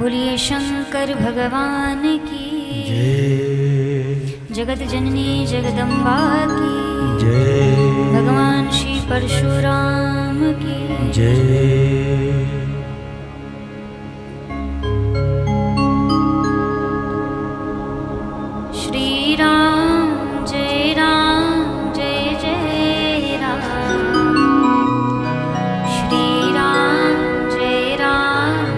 बोलिए शंकर भगवान की जय, जगत जननी जगदम्बा की जय, भगवान श्री परशुराम की जय। श्री राम जय जय राम। श्री राम जय जय राम।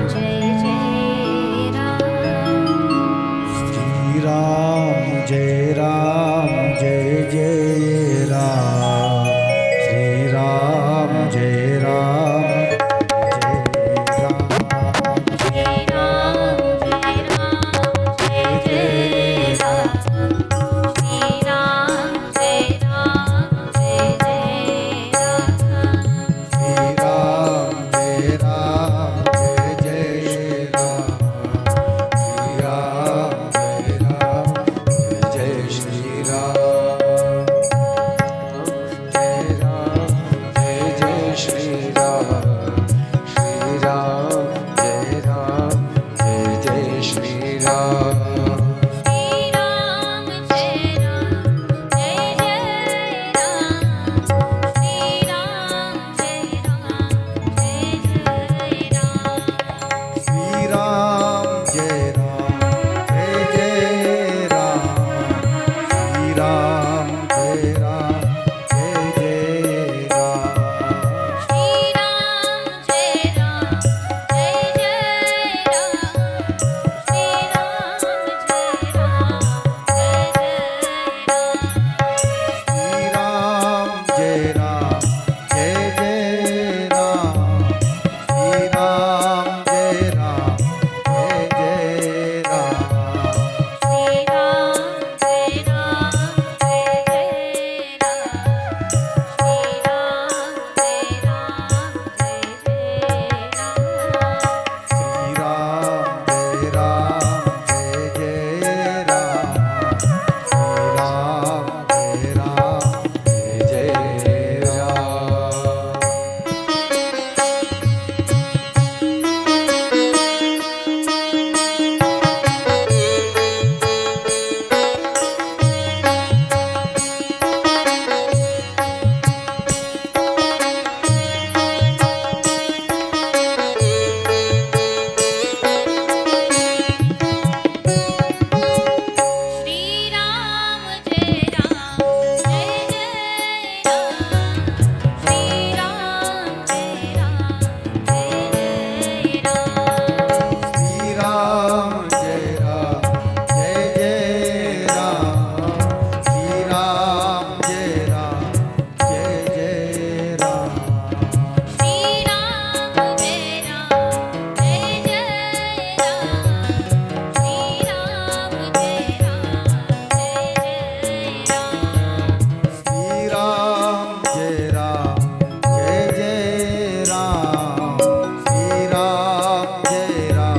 श्री राम जय जय राम। श्री राम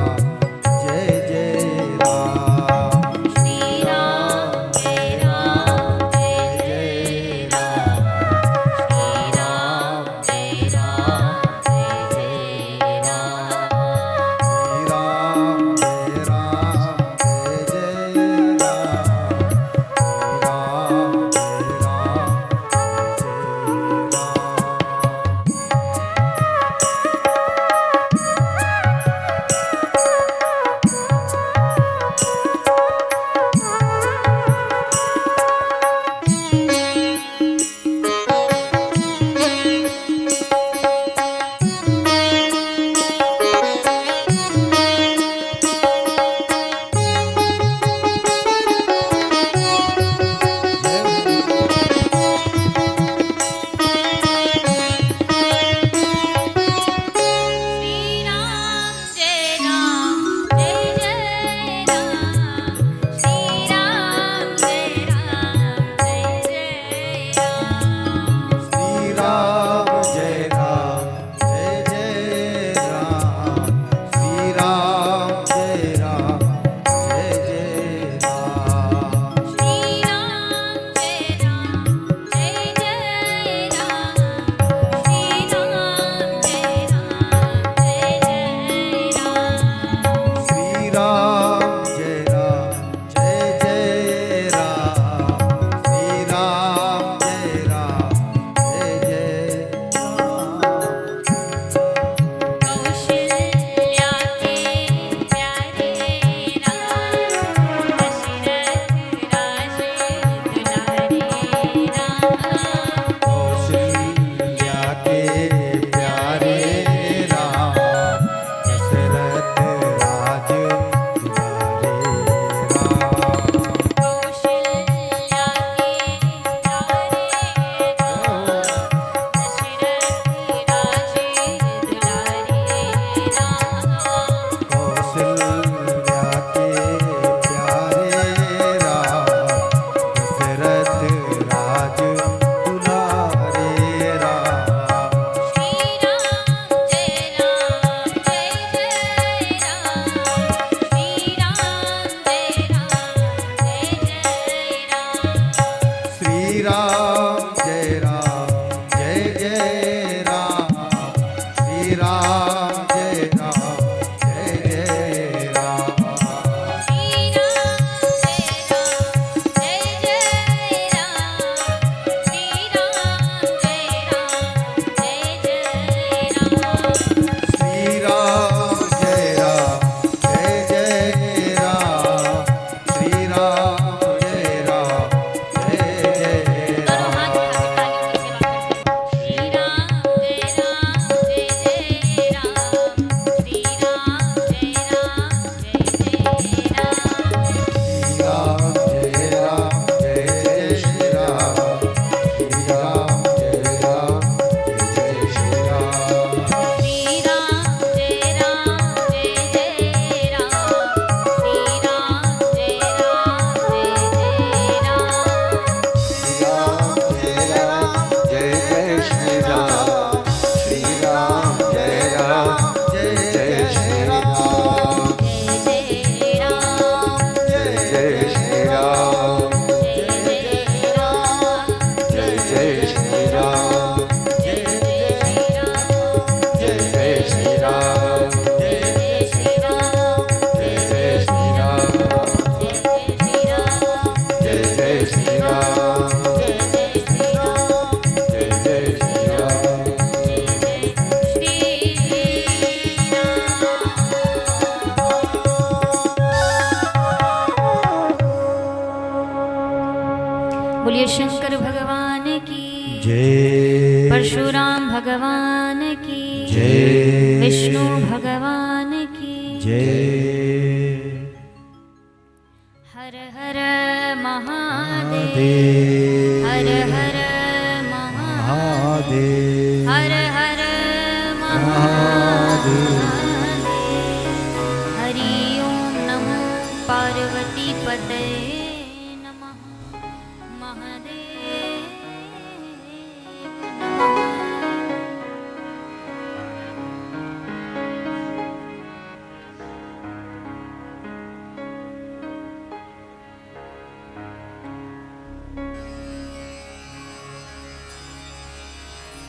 जय बोलिए शंकर भगवान की जय, परशुराम भगवान की जय, विष्णु भगवान की जय। हर हर महादेव महादेव, हर हर महादेव महादेव, हर हर महादेव। हरि ओम नमो पार्वती पते नमः महादेव नमः।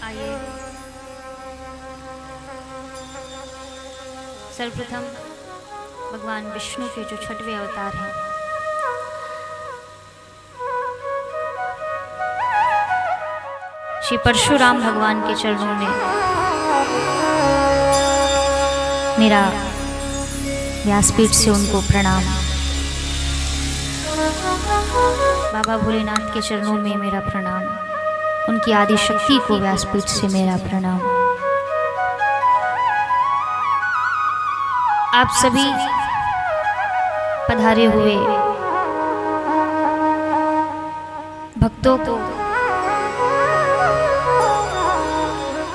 आइए सर्वप्रथम भगवान विष्णु के जो छठवें अवतार हैं श्री परशुराम भगवान के चरणों में मेरा व्यासपीठ से उनको प्रणाम। बाबा भोलेनाथ के चरणों में मेरा प्रणाम। उनकी आदि शक्ति को व्यासपीठ से मेरा प्रणाम। आप सभी पधारे हुए भक्तों को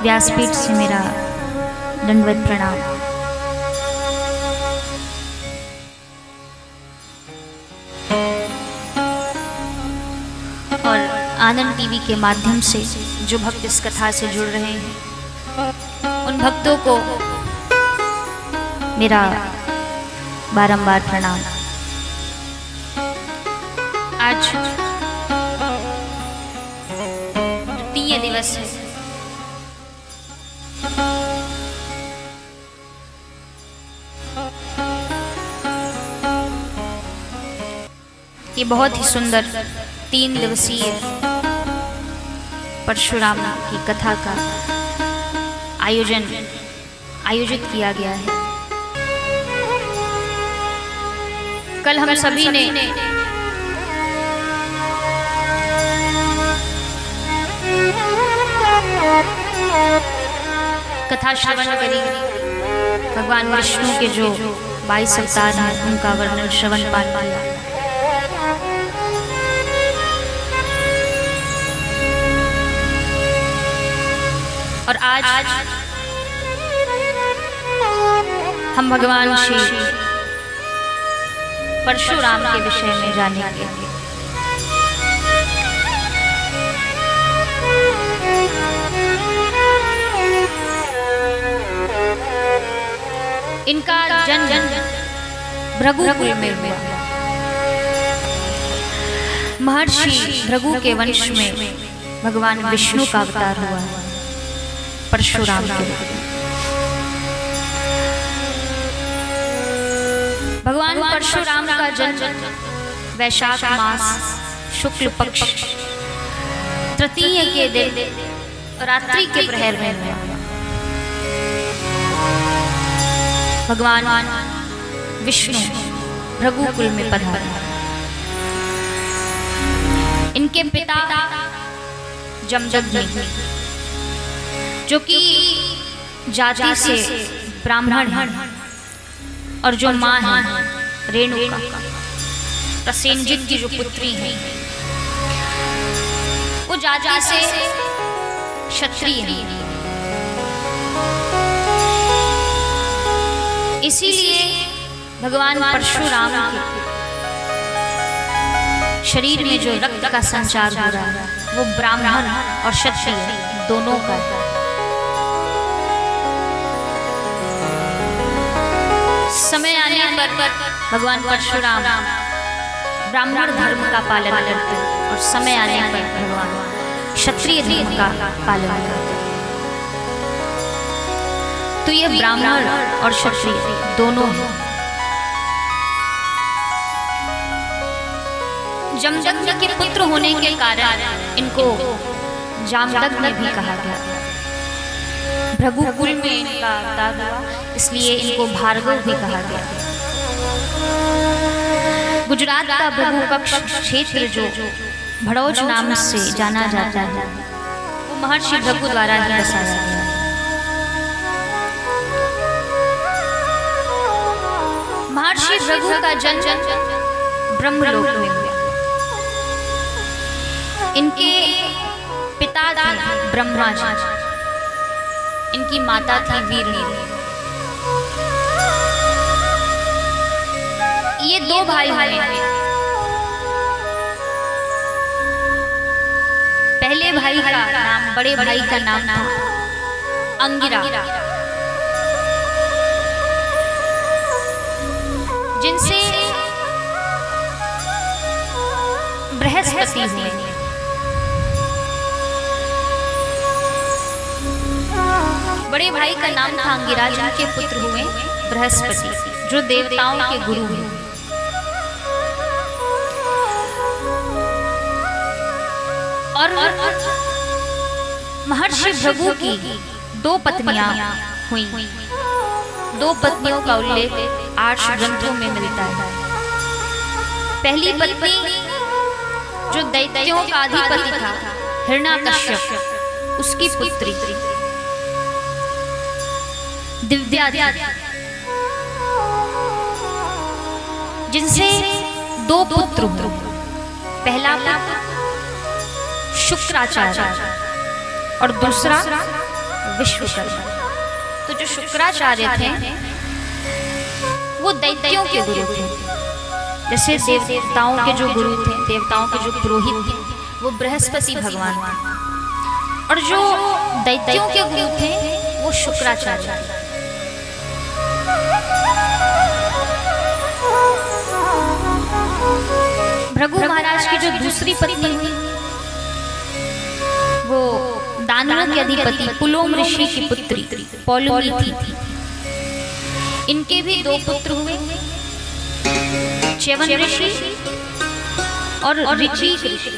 व्यासपीठ से मेरा दंडवत प्रणाम। और आनंद टीवी के माध्यम से जो भक्त इस कथा से जुड़ रहे हैं उन भक्तों को मेरा बारंबार प्रणाम। आज तृतीय दिवस है। ये बहुत ही सुंदर 3 दिवसीय परशुराम की कथा का आयोजित किया गया है। कल हम सभी ने कथा श्रवण करी। भगवान विष्णु के जो 22 अवतार हैं उनका वर्णन श्रवण पाठ किया। और आज हम भगवान श्री परशुराम के विषय में जानेंगे। इनका जन्म भृगुकुल में हुआ। महर्षि भृगु के वंश में भगवान विष्णु का अवतार हुआ परशुराम के। भगवान परशुराम का जन्म वैशाख मास शुक्ल पक्ष तृतीय के दिन रात्रि के प्रहर में हुआ। भगवान विष्णु भृगुकुल में पधारे। इनके पिता जमदग्नि जो कि जाति से ब्राह्मण हैं और जो माँ है रेणुका प्रसेनजित की जो पुत्री है वो जाति से क्षत्रिय है। इसीलिए भगवान परशुराम के शरीर में जो रक्त का संचार हो रहा है वो ब्राह्मण और क्षत्रिय दोनों का है। समय आने पर भगवान परशुराम ब्राह्मण धर्म का पालन करते हैं और समय आने पर भगवान क्षत्रिय धर्म का पालन करते हैं। तो ये ब्राह्मण और क्षत्रिय दोनों हैं। जमदग्नि के पुत्र होने के कारण इनको जामदग्नि भी कहा गया। भृगुकुल में इनका अवतार हुआ इसलिए इनको भार्गव भी कहा गया। गुजरात का भृगु पक्ष क्षेत्र जो भड़ोच नाम से जाना जाता है, वो महर्षि भृगु द्वारा ही बसाया गया। महर्षि भृगु का जन्म ब्रह्मलोक में हुआ। इनके पिता थे ब्रह्मा जी, इनकी माता थी वीरणी। ये दो भाई हैं। पहले भाई का नाम, बड़े भाई का नाम था अंगिरा, जिनसे बृहस्पति हुए। बड़े भाई का नाम था अंगिरा, जिनके पुत्र हुए बृहस्पति, जो देवताओं के गुरु हैं। और महर्षि भृगु की दो पत्नियां हुई। दो पत्नियों का उल्लेख 8 ग्रंथों में मिलता है। पहली पत्नी जो दैत्यों का अधिपति था हिरण्याकश्यप, उसकी पुत्री दिव्या, जिनसे दो पुत्र हुए। पहला पुत्र शुक्राचार्य और दूसरा विश्वकर्मा। तो जो शुक्राचार्य थे वो दैत्यों के गुरु थे, जैसे देवताओं के जो गुरु थे, देवताओं के जो पुरोहित थे, वो बृहस्पति भगवान थे। और जो दैत्यों के गुरु थे वो शुक्राचार्य थे। भृगु महाराज की जो दूसरी पत्नी हुई वो दानवों के अधिपति पुलोम ऋषि की पुत्री पौलुमी थी। इनके भी दो पुत्र हुए, च्यवन ऋषि और ऋचिक ऋषि।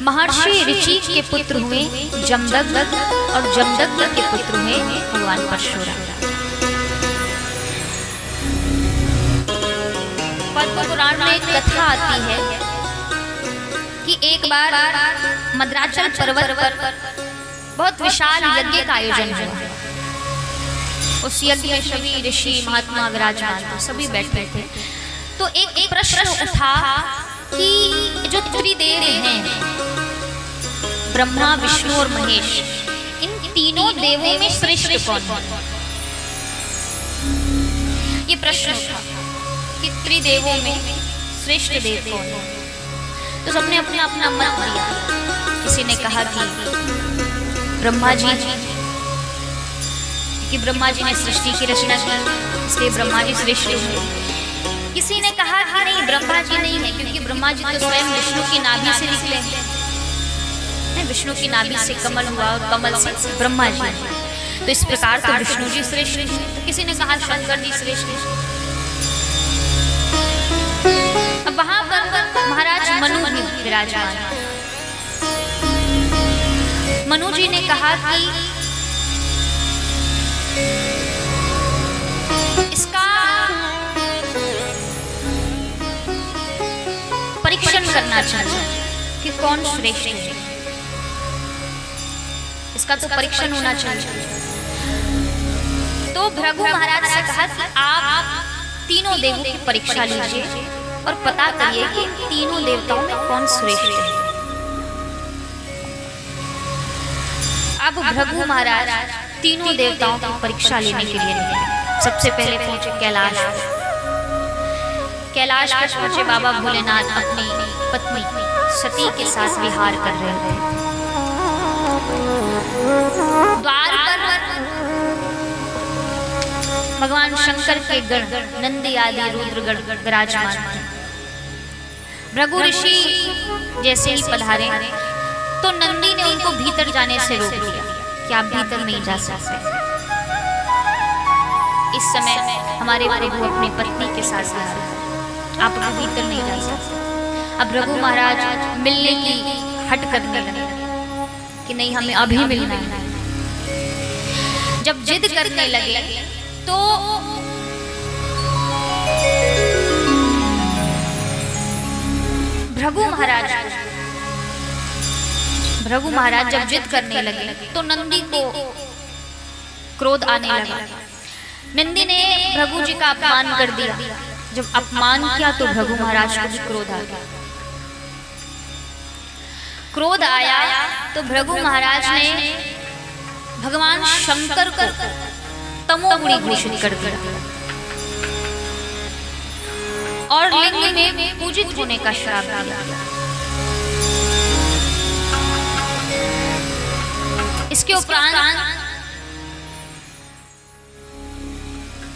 महर्षि ऋचिक के पुत्र हुए जमदग्नि और जमदग्नि के पुत्र हुए भगवान परशुराम। पद्म पुराण में एक कथा आती है कि एक बार मद्राचल पर्वत पर बहुत विशाल यज्ञ का आयोजन हुआ। उस यज्ञ में सभी ऋषि महात्मा विराजमान थे, सभी बैठे थे। तो एक प्रश्न उठा कि जो त्रिदेव हैं, ब्रह्मा विष्णु और महेश, इन तीनों देवों में श्रेष्ठ कौन है? ये प्रश्न उठा कि त्रिदेवों में श्रेष्ठ देव कौन है? तो सबने अपना अपना मत दिया। किसी ने कहा कि ब्रह्मा जी, कि ब्रह्मा जी ने सृष्टि की रचना की, इसलिए ब्रह्मा जी श्रेष्ठ हैं। किसी ने कहा कि नहीं, ब्रह्मा जी नहीं है, क्योंकि ब्रह्मा जी तो स्वयं विष्णु की नाभि से निकले हैं। विष्णु की नाभि से कमल हुआ और कमल से ब्रह्मा जी, तो इस प्रकार तो विष्णु जी श्रेष्ठ हैं। तो किसी ने कहा शंकर जी श्रेष्ठ हैं। अब वहां पर महाराज मनु जी विराजमान। मनु जी ने कहा कि इसका परीक्षण करना चाहिए कि कौन श्रेष्ठ है। इसका तो परीक्षण होना चाहिए। तो भृगु महाराज से कहा कि आप तीनों देवों की परीक्षा लीजिए और पता करिए कि तीनों देवताओं में कौन श्रेष्ठ है। अब भृगु महाराज तीनों देवताओं की परीक्षा लेने के लिए निकले। सबसे पहले पहुंचे कैलाश। कैलाश पर पहुंचे बाबा भोलेनाथ अपनी पत्नी सती के साथ विहार कर रहे थे। द्वार पर भगवान शंकर के गण नंदी आदि रुद्रगण विराजमान थे। भृगु ऋषि जैसे ही पधारे तो नंदी ने उनको भीतर जाने से रोक दिया कि आप भीतर नहीं जा सकते। इस समय हमारे प्रभु अपनी पत्नी के साथ आए, आप भीतर नहीं जा सकते। अब भृगु महाराज मिलने की हट करने लगे कि नहीं, हमें अभी मिलना है। जब जिद करने लगे तो भृगु महाराज जब जिद करने लगे तो नंदी को क्रोध आने लगा। नंदी ने भृगु जी का अपमान कर दिया। जब अपमान किया तो भृगु महाराज को भी क्रोध आ गया। क्रोध आया तो भृगु महाराज ने भगवान शंकर को तमोगुणी घोषित कर दिया और लिंग में पूजित होने का श्राप दिया। इसके उपरांत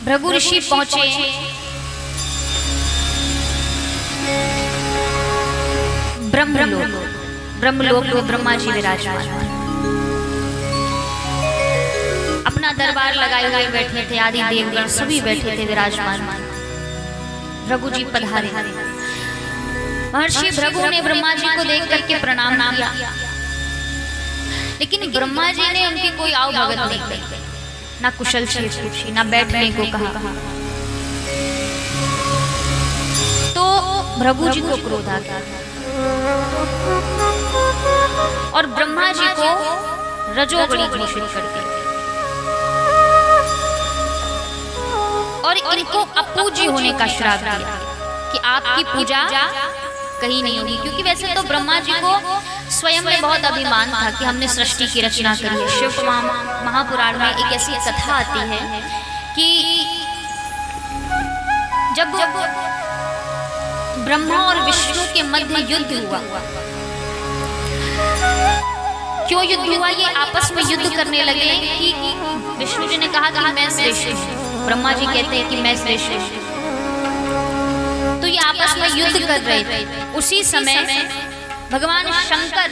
भृगु ऋषि पहुंचे ब्रह्मलोक में ब्रह्मा जी विराजमान अपना दरबार लगाए हुए बैठे थे। आदि देवगण सभी बैठे थे विराजमान। भृगु जी पधारे। महर्षि भृगु ने ब्रह्मा जी को देख करके प्रणाम किया, लेकिन ब्रह्मा जी ने उनकी कोई आव भगत नहीं की, ना कुशल क्षेम पूछी, ना बैठने को कहा। तो भृगु जी को क्रोध आ गया और ब्रह्मा जी को रजोगुणी घोषित कर दिया और इनको अपूज्य होने का श्राप दिया कि आपकी पूजा कहीं नहीं होगी। क्योंकि वैसे तो ब्रह्मा जी को स्वयं में बहुत अभिमान था कि हमने सृष्टि की रचना करी है। शिव महापुराण में एक ऐसी कथा आती है कि जब ब्रह्मा और विष्णु के मध्य युद्ध हुआ। क्यों युद्ध हुआ? ये आपस में युद्ध करने लगे कि विष्णु जी ने कहा कि मैं श्रेष्ठ हूं, ब्रह्मा जी कहते हैं कि मैं श्रेष्ठ हूं। तो ये आपस में युद्ध कर रहे थे। उसी समय भगवान शंकर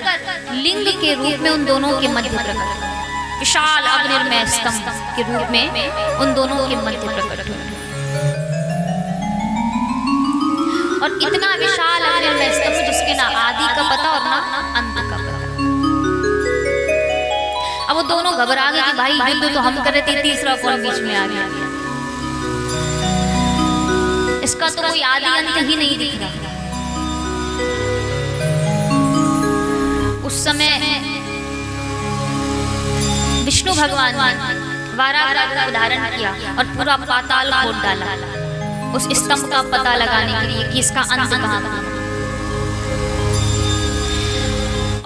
लिंग के रूप में उन दोनों के मध्य प्रकट हुए। विशाल अग्निर्मय स्तंभ के रूप में उन दोनों के मध्य प्रकट हुए और इतना विशाल अग्निर्मय स्तंभ जिसके ना आदि का पता और ना अंत का पता। अब वो दोनों घबरा गए कि भाई युद्ध तो हम कर रहे थे, तीसरा कौन बीच में आ गया। इसका तो कोई आदि अंत ही नहीं दिख रहा। उस समय विष्णु भगवान ने वाराह का धारण किया और पूरा पाताल खोद डाला उस स्तंभ का पता लगाने के लिए कि इसका अंत कहां है।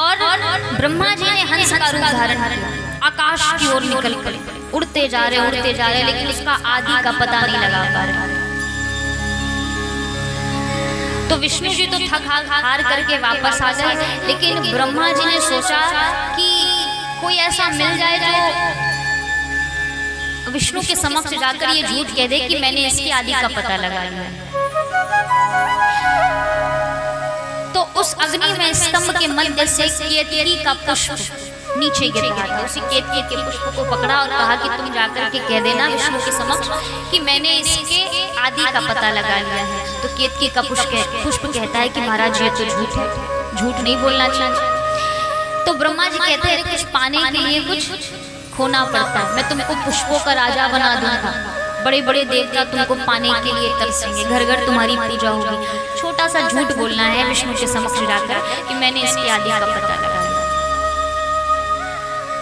और ब्रह्मा जी ने हंस का रूप धारण किया, आकाश की ओर निकल कर उड़ते जा रहे, लेकिन उसका आदि का पता नहीं लगा पा रहे। तो विष्णु जी तो थक हार करके वापस आ गए, लेकिन ब्रह्मा जी ने सोचा कि कोई ऐसा मिल जाए जो विष्णु के समक्ष जाकर ये झूठ कह दे कि मैंने इसकी आदि का पता लगा लिया। तो उस अग्नि में स्तंभ के मध्य से केतकी का पुष्प नीचे गिर गया था। उसी केतकी के पुष्प को पकड़ा और कहा कि तुम जाकर के कह देना विष्णु के समक्ष कि मैंने इसके आदि का पता लगा लिया है। तो केतकी का पुष्प कहता है कि महाराज ये तो झूठ है, झूठ नहीं बोलना चाहिए। तो ब्रह्मा जी कहते हैं कुछ पाने के लिए कुछ खोना पड़ता है। मैं तुमको पुष्पों का राजा बना दूंगा, बड़े बड़े देवता तुमको पाने के लिए तरसेंगे, घर घर तुम्हारी पूजा होगी। छोटा सा झूठ बोलना है विष्णु के समक्ष जाकर कि मैंने इसकी आदि का पता लगा लिया।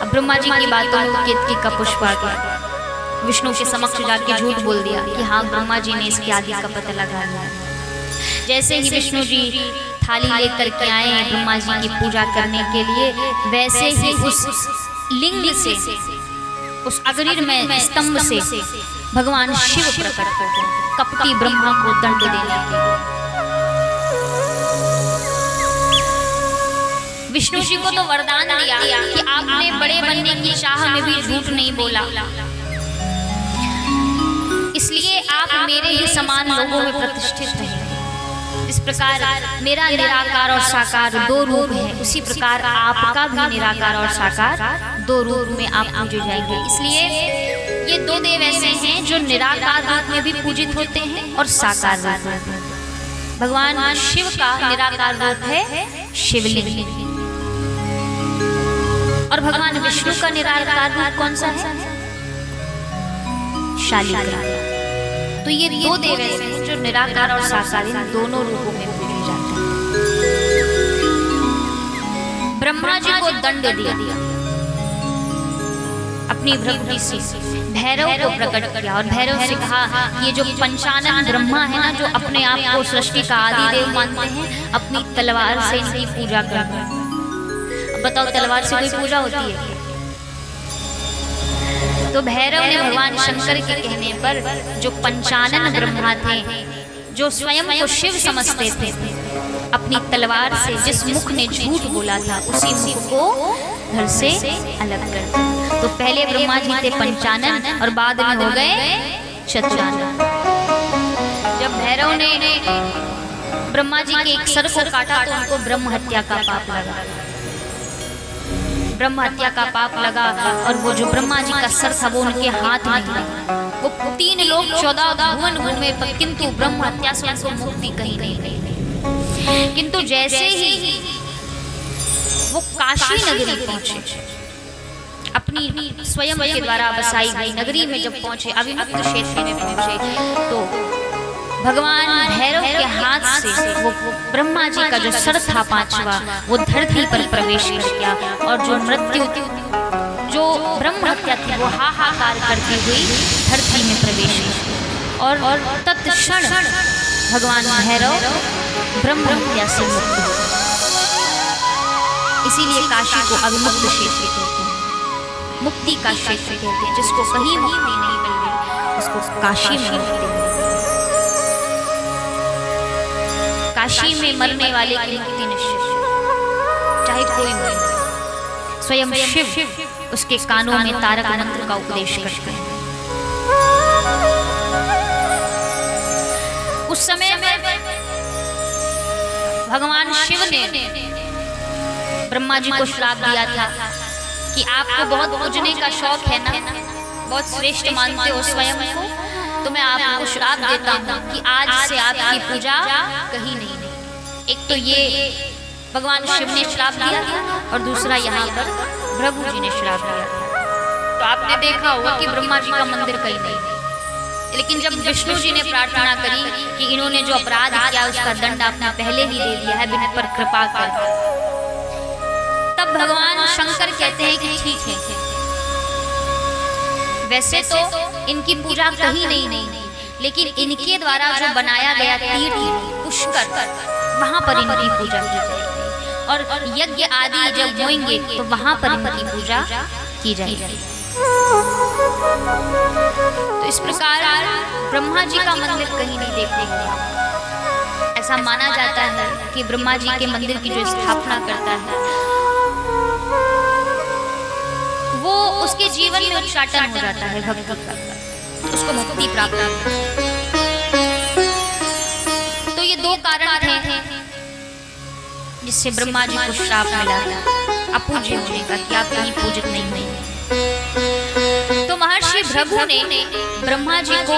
अब ब्रह्मा जी की बातों में केतकी का पुष्प आ गया, विष्णु के समक्ष जाके झूठ बोल दिया कि हाँ ब्रह्मा जी ने इसकी आदि का पता लगा लिया। जैसे ही विष्णु जी थाली लेकर के आए ब्रह्मा जी की पूजा करने के लिए, वैसे ही उस लिंग से, उस अग्निर्मय स्तंभ से भगवान शिव प्रकट हो गए कपटी ब्रह्मा को दंड देने के लिए। विष्णु जी को तो वरदान दिया कि आपने बड़े बनने की चाह में भी झूठ नहीं बोला, इसलिए आप मेरे ही समान लोगों में प्रतिष्ठित रहे। इस प्रकार मेरा निराकार और साकार दो रूप है, उसी प्रकार आपका भी निराकार और साकार दो रूप में आप पूजे जाएंगे। इसलिए ये दो देव ऐसे हैं जो निराकार रूप में भी पूजित होते हैं और साकार रूप में। भगवान शिव का निराकार रूप है शिवलिंग और भगवान विष्णु का निराकार रूप कौन सा है? शालिग्राम। तो ये दो देव ऐसे हैं जो निराकार और साकार इन दोनों रूपों में पूजे जाते हैं। ब्रह्मा जी को दंड दिया, अपनी भ्रगुटी से भैरव को प्रकट किया और भैरव से कहा ये जो पंचानन ब्रह्मा है ना, जो अपने आप को सृष्टि का आदि देव मानते हैं, अपनी तलवार से इनकी पूजा कर। अब बताओ तलवार से कोई पूजा होती है? तो भैरव ने भगवान शंकर के कहने पर जो पंचानन ब्रह्मा थे, जो स्वयं को शिव समझते थे, अपनी तलवार से जिस मुख ने झूठ बोला था उसी मुख को घर से अलग कर दिया। तो पहले ब्रह्मा जी थे पंचानन और बाद में हो गए शतचानन। जब भैरव ने ब्रह्मा जी के एक सर को काटा तो उनको ब्रह्म हत्या का पाप लगा, ब्रह्म हत्या का पाप लगा। और वो जो ब्रह्मा जी का सर था वो उनके हाथ में था। वो 3 लोग 14 भुवन घूमे, किंतु ब्रह्म हत्या से उनको मुक्ति कहीं नहीं मिली। किंतु जैसे ही वो काशी नगरी पहुंचे, अपनी स्वयं के द्वारा बसाई गई नगरी में जब पहुंचे, अविमुक्त क्षेत्र में पहुंचे, तो भगवान भैरव के हाथ से वो ब्रह्मा जी का जो सर था 5वां, वो धरती पर प्रवेश कर गया। और जो मृत्यु, जो ब्रह्म हत्या थी, वो हाहाकार करती हुई धरती में प्रवेश की। और तत्क्षण भगवान भैरव ब्रह्म हत्या से मुक्त हुए। इसीलिए काशी को अविमुक्त क्षेत्र कहते हैं, मुक्ति का क्षेत्र कहते हैं। जिसको कहीं मुक्ति नहीं मिल रही उसको काशी में मुक्ति मिली। काशी में मरने वाले की मुक्ति निश्चित, चाहे कोई मरे। स्वयं शिव उसके कानों में तारक मंत्र का उपदेश करते हैं। उस समय में भगवान शिव ने ब्रह्मा जी को श्राप दिया था कि आपको बहुत पूजने का शौक है ना, बहुत श्रेष्ठ मानते हो स्वयं को, तो मैं आपको श्राप देता हूँ कि आज से आपकी पूजा कहीं नहीं। एक तो ये भगवान शिव ने श्राप दिया और दूसरा यहाँ पर भृगु जी ने श्राप दिया। तो आपने देखा होगा कि ब्रह्मा जी का मंदिर कहीं नहीं, लेकिन जब विष्णु जी ने प्रार्थना करी कि इन्होंने जो अपराध किया उसका दंड आपने पहले ही दे दिया है, बिन पर कृपा कर, तब भगवान शंकर कहते हैं कि ठीक है, वैसे तो इनकी पूजा कहीं नहीं, लेकिन इनके द्वारा जो बनाया गया तीर्थ पुष्कर, वहां पर इनकी पूजा की जाएगी और यज्ञ आदि जब होंगे तो वहां पर इनकी पूजा की जाएगी। तो इस प्रकार ब्रह्मा जी का मंदिर कहीं नहीं देखने को मिला। ऐसा माना जाता है कि ब्रह्मा जी के मंदिर की जो स्थापना करता है वो उसके जीवन में उच्चाटन हो जाता है भक्ति का, उसको मुक्ति प्राप्त होती है। तो ये 2 कारण थे जिससे ब्रह्मा जी को श्राप मिला था अपूज्य होने का, कि आप कहीं पूजित नहीं हुए। तो महर्षि भृगु ने ब्रह्मा जी को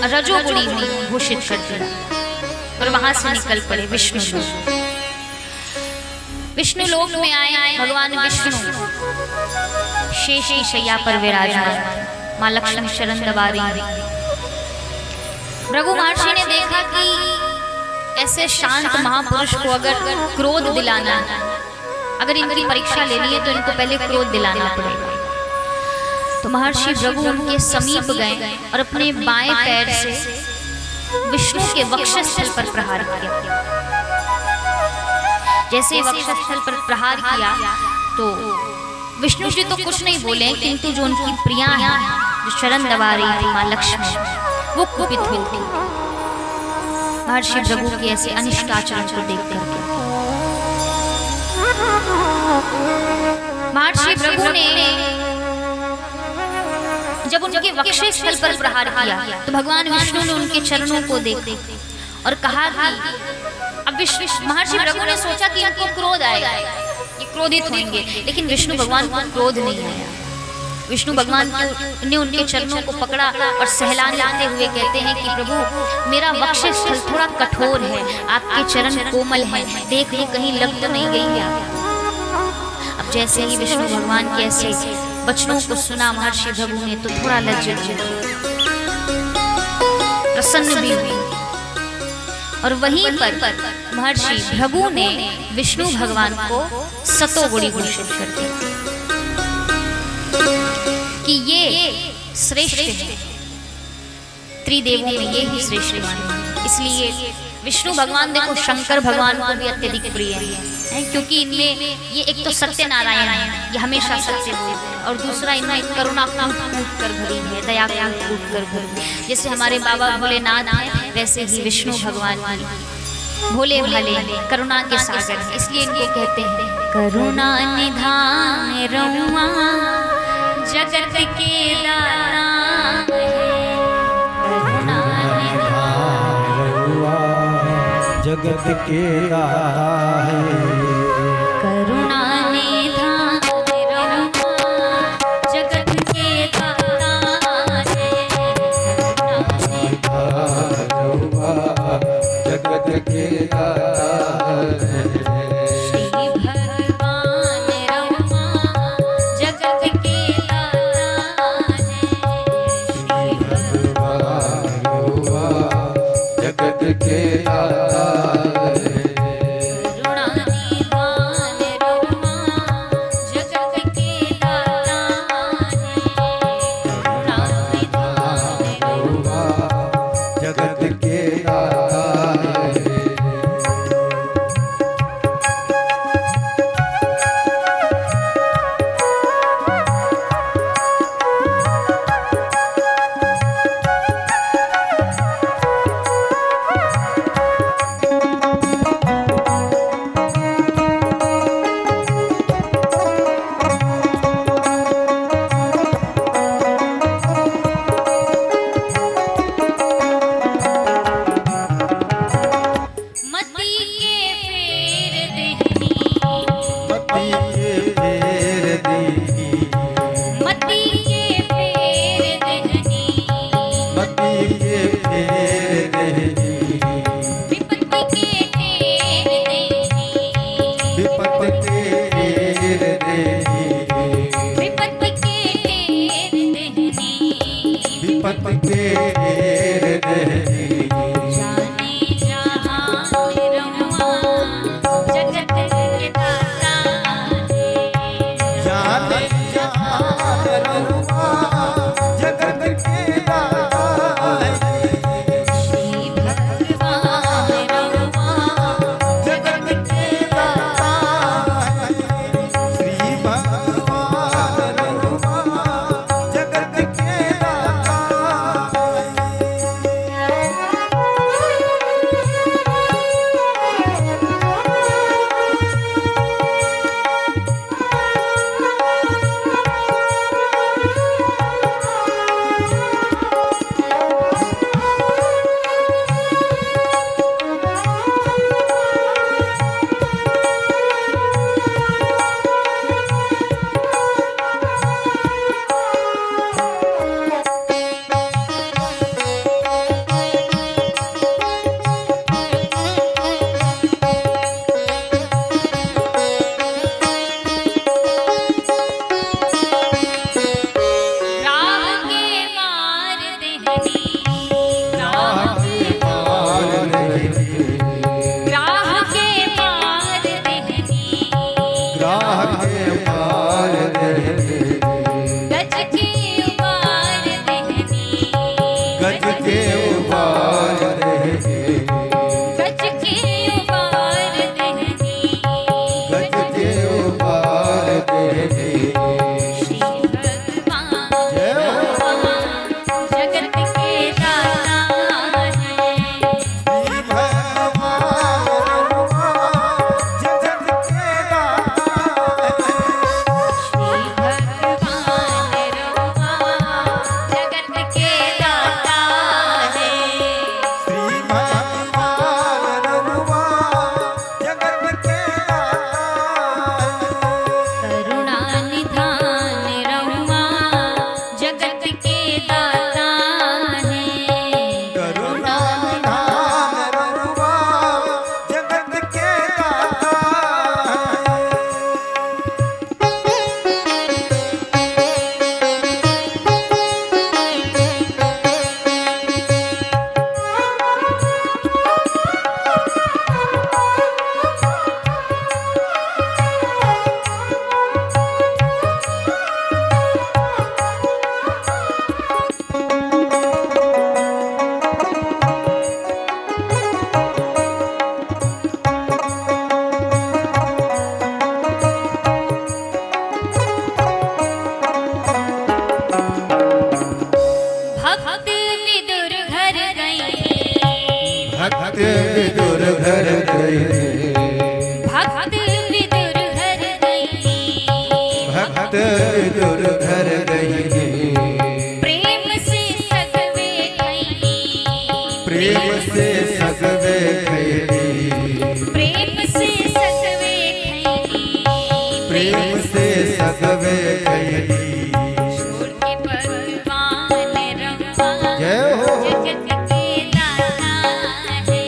रजोगुणी घोषित कर दिया और वहां से निकल पड़े विष्णु लोक। विष्णु लोक में आए भगवान विष्णु शेष की शैया पर विराजमान, मां लक्ष्मी शरण दबा रही। भृगु महर्षि ने देखा कि ऐसे शांत महापुरुष को अगर क्रोध दिलाना, अगर इनकी परीक्षा लेनी है तो इनको पहले क्रोध दिलाना पड़ेगा। तो महर्षि भृगु उनके समीप गए और अपने बाएं पैर से विष्णु के वक्षस्थल पर प्रहार किया। जैसे वक्षस्थल पर प्रहार किया तो विष्णु जी तो कुछ नहीं बोले, किंतु जो उनकी प्रिया है, जो शरण दबा रही थी मां लक्ष्मी, वो कुपित हुई थी महर्षि भृगु के ऐसे अनिष्ट आचरण को देख करके। महर्षि भृगु ने जब उनके वक्षस्थल पर प्रहार किया तो भगवान विष्णु ने उनके चरणों को देखा और कहा कि अब महर्षि भृगु ने सोचा कि इनको क्रोध आएगा, ये क्रोधित होंगे, लेकिन विष्णु भगवान को क्रोध नहीं आया। विष्णु भगवान ने उनके चरणों को पकड़ा और सहलाते हुए कहते हैं कि प्रभु मेरा वक्षस्थल थोड़ा कठोर है, आपके चरण कोमल हैं, देख लो कहीं लग तो नहीं गई है। अब जैसे ही विष्णु भगवान के ऐसे वचनों को सुना महर्षि भृगु ने तो थोड़ा लज्जित हुए, प्रसन्न भी हुई और वहीं पर महर्षि भृगु ने विष्णु भगवान को सतोगुणी घोषित कर दिया कि ये श्रेष्ठ है, त्रिदेवों में ये ही श्रेष्ठ है। इसलिए विष्णु भगवान देखो शंकर भगवान को भी अत्यधिक प्रिय है, क्योंकि इनमें ये एक तो सत्य नारायण है, ये हमेशा सत्य बोलते हैं, और दूसरा इनमें करुणा कूट कर भरी है, दया कूट कर भरी। जैसे हमारे बाबा भोलेनाथ हैं, वैसे ही विष्णु भगवान भोले भाले करुणा के सागर है, इसलिए इनको कहते हैं करुणा निधान रउआ जगत के दाता है। करुणा जगत के दाता है। करुणा निधान रउआ जगत के दाता है। जगत के दाता है। श्री भगवान रउआ जगत के दाता है। श्री भगवान रउआ जगत के दाता है। करुणा भक्त विदुर घर गए, भक्त विदुर घर गए, भक्त विदुर घर गए, प्रेम से सगवे खैली, प्रेम से सगवे खैली, प्रेम से सगवे खैली, प्रेम से सगवे खैली। छोड़ के भगवान रवा जय हो। जगत के दाता है,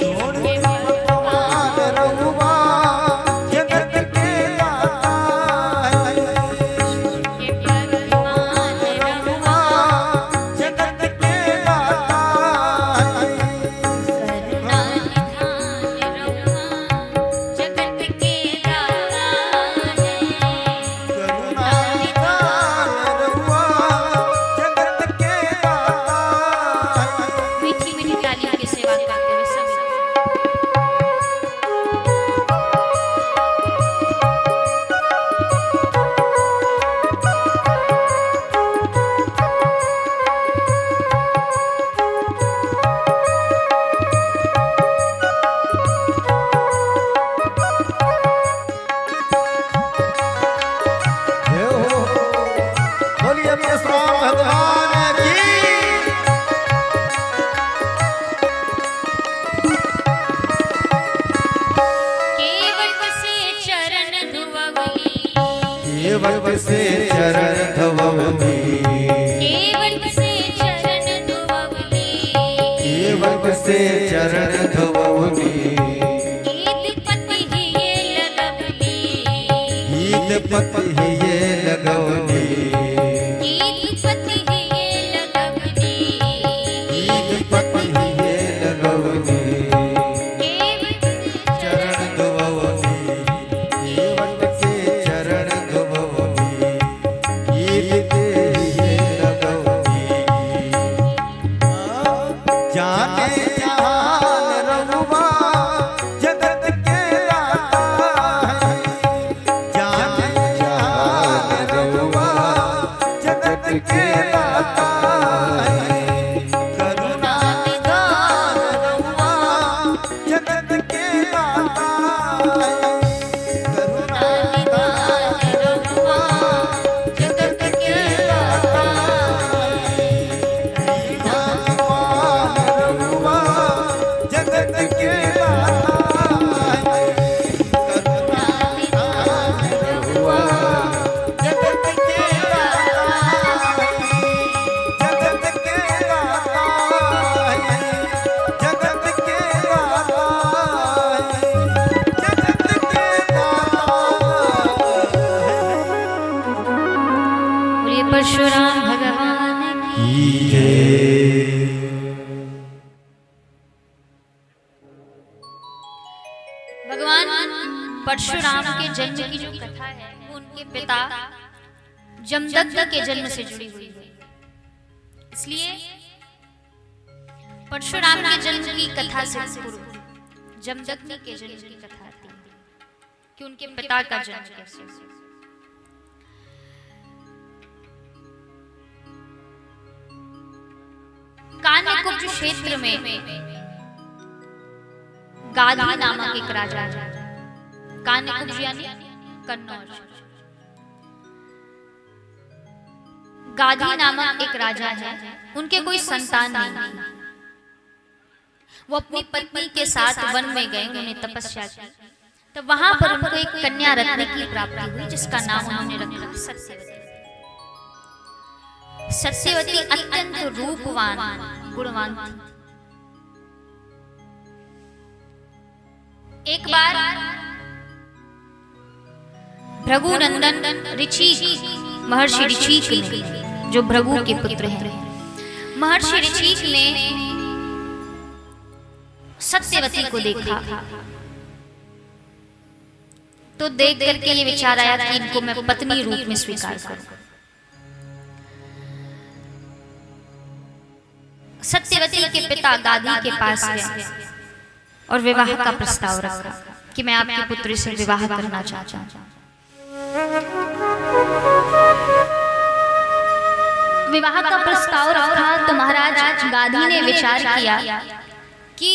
छोड़ के भगवान रघुवा जगत के दाता है, के भगवान रवा जगत के दाता है। करुणा निधान रवा जगत के दाता है, करुणा निधान रघुवा जगत के दाता है। मीठी मीठी तालियों की सेवा करते हुए सब जय हो। बोलिए अपने स्वामी भगवान की। केवट से चरण धुवली, केवट से चरण धवली, केवट से चरण धुवली, केवट से चरण धवली, गीत पति हिये लगवली, गीत पति ये लगवली, गीत पति हिये लगवली, गीत पति ये लगवली, केवट से चरण धवली, केवट से चरण धवली, गीत ये लगवली। जाने जहान रघुवा जगत के दाता है, जाने जहान रघुवा जगत के दाता है, करुणा निधान रघुवा जगत के दाता है, करुणा निधान रघुवा जगत के दाता है। भगवान रघुवा जगत के दाता है, करुणा निधान रघुवा जगत के दाता है, जगत के दाता है, जगत के दाता है, जगत के दाता है। बोलिए परशुराम भगवान की। भगवान परशुराम के जन्म की जो कथा है वो उनके पिता जमदग्नि के जन्म से जुड़ी हुई है। इसलिए परशुराम के जन्म की कथा से पूर्व जमदग्नि के जन्म की कथा आती है कि उनके पिता का जन्म कैसे हुआ। कान्यकुब्ज क्षेत्र में गाधी नामक एक राजा है। कान्यकुब्ज यानी कन्नौज। गाधी नामक एक राजा है, उनके कोई संतान नहीं थी। वो अपनी पत्नी के साथ वन में गए, उन्होंने तपस्या की। तो वहां पर उनको एक कन्या रत्न की प्राप्ति हुई जिसका नाम उन्होंने रखा सत्यवती। सत्यवती अत्यंत रूपवान गुणवान थी। एक बार भृगुनंदन ऋषिक महर्षि ऋषिक ने, जो भृगु के पुत्र हैं, महर्षि ऋषिक ने सत्यवती को देखा तो देख करके ये विचार आया कि इनको मैं पत्नी रूप में स्वीकार करूं। सत्यवती के पिता गादी के पास गए और विवाह का प्रस्ताव रखा कि मैं आपके पुत्र से विवाह करना चाहता हूं। विवाह का प्रस्ताव रखा तो महाराज गादी ने विचार किया कि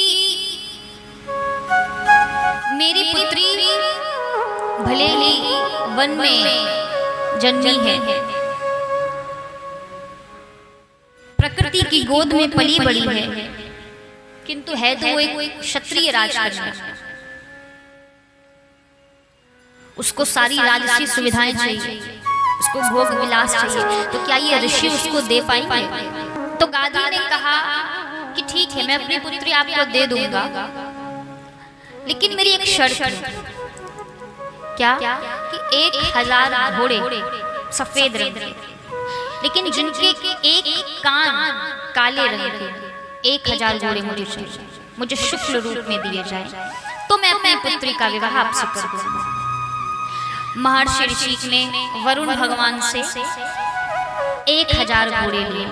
मेरी पुत्री भले ही वन में जन्मी है, प्रकृति की गोद में पली बड़ी है, किंतु है तो वो एक क्षत्रिय राजकन्या। उसको सारी राजसी सुविधाएं चाहिए, उसको भोग विलास चाहिए, तो क्या ये ऋषि उसको दे पाएंगे? तो गादी ने कहा कि ठीक है, मैं अपनी पुत्री आपको दे दूंगा, लेकिन मेरी एक शर्त है। क्या? कि 1000 घोड़े सफेद रंग के, लेकिन जिनके एक कान काले रंग के, 1000 घोड़े मुझे चाहिए, मुझे शुक्ल रूप में दिए जाए, तो मैं अपनी पुत्री का विवाह आपसे कर दूंगा। महर्षि ऋषिक ने वरुण भगवान से 1000 घोड़े लिए,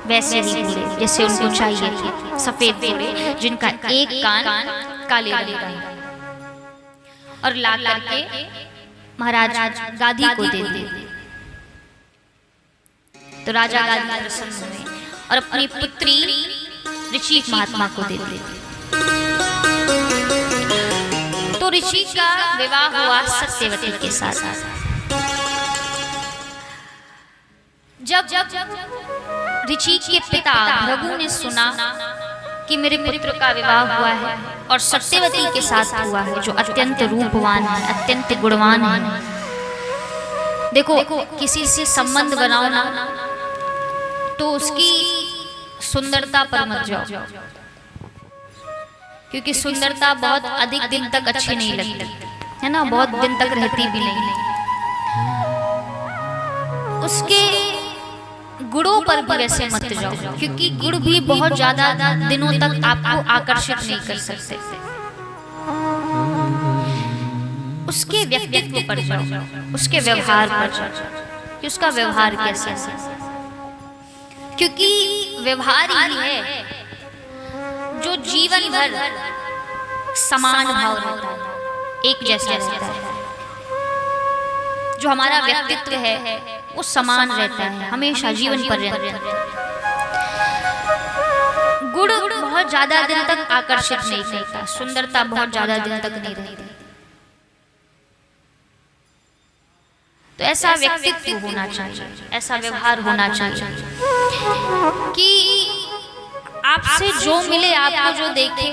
वैसे ही घोड़े जैसे उनको चाहिए थे, सफेद घोड़े जिनका एक कान काले रंग का है, और ला करके महाराज गादी को दे दिए। तो राजा गादी प्रसन्न हुए और अपनी पुत्री ऋषिक महात्मा को दे दिए। तो ऋषि का विवाह हुआ सत्यवती के साथ। जब ऋषि के पिता भृगु ने सुना कि मेरे पुत्र का विवाह हुआ है और सत्यवती के साथ हुआ है, जो अत्यंत रूपवान है, अत्यंत गुणवान है। देखो, किसी से संबंध बनाओ ना तो उसकी सुंदरता पर मत जाओ, क्योंकि सुंदरता बहुत अधिक दिन तक अच्छी नहीं लगती है ना, बहुत दिन तक रहती भी नहीं। उसके गुणों पर भी वैसे मत जाओ, क्योंकि गुण भी बहुत ज्यादा दिनों तक आपको आकर्षित नहीं कर सकते। उसके व्यक्तित्व पर जाओ, उसके व्यवहार पर जाओ कि उसका व्यवहार कैसा है, क्योंकि व्यवहार ही है जो जीवन भर समान भाव रहता है, एक जैसा रहता है। जो हमारा व्यक्तित्व है वो समान रहता है, हमेशा जीवन पर रहता है। गुण बहुत ज्यादा दिन तक आकर्षित नहीं करता, सुंदरता बहुत ज्यादा दिन तक नहीं रहती। तो ऐसा व्यक्तित्व होना चाहिए, ऐसा व्यवहार होना चाहिए कि आपसे जो मिले, आपको जो देखे,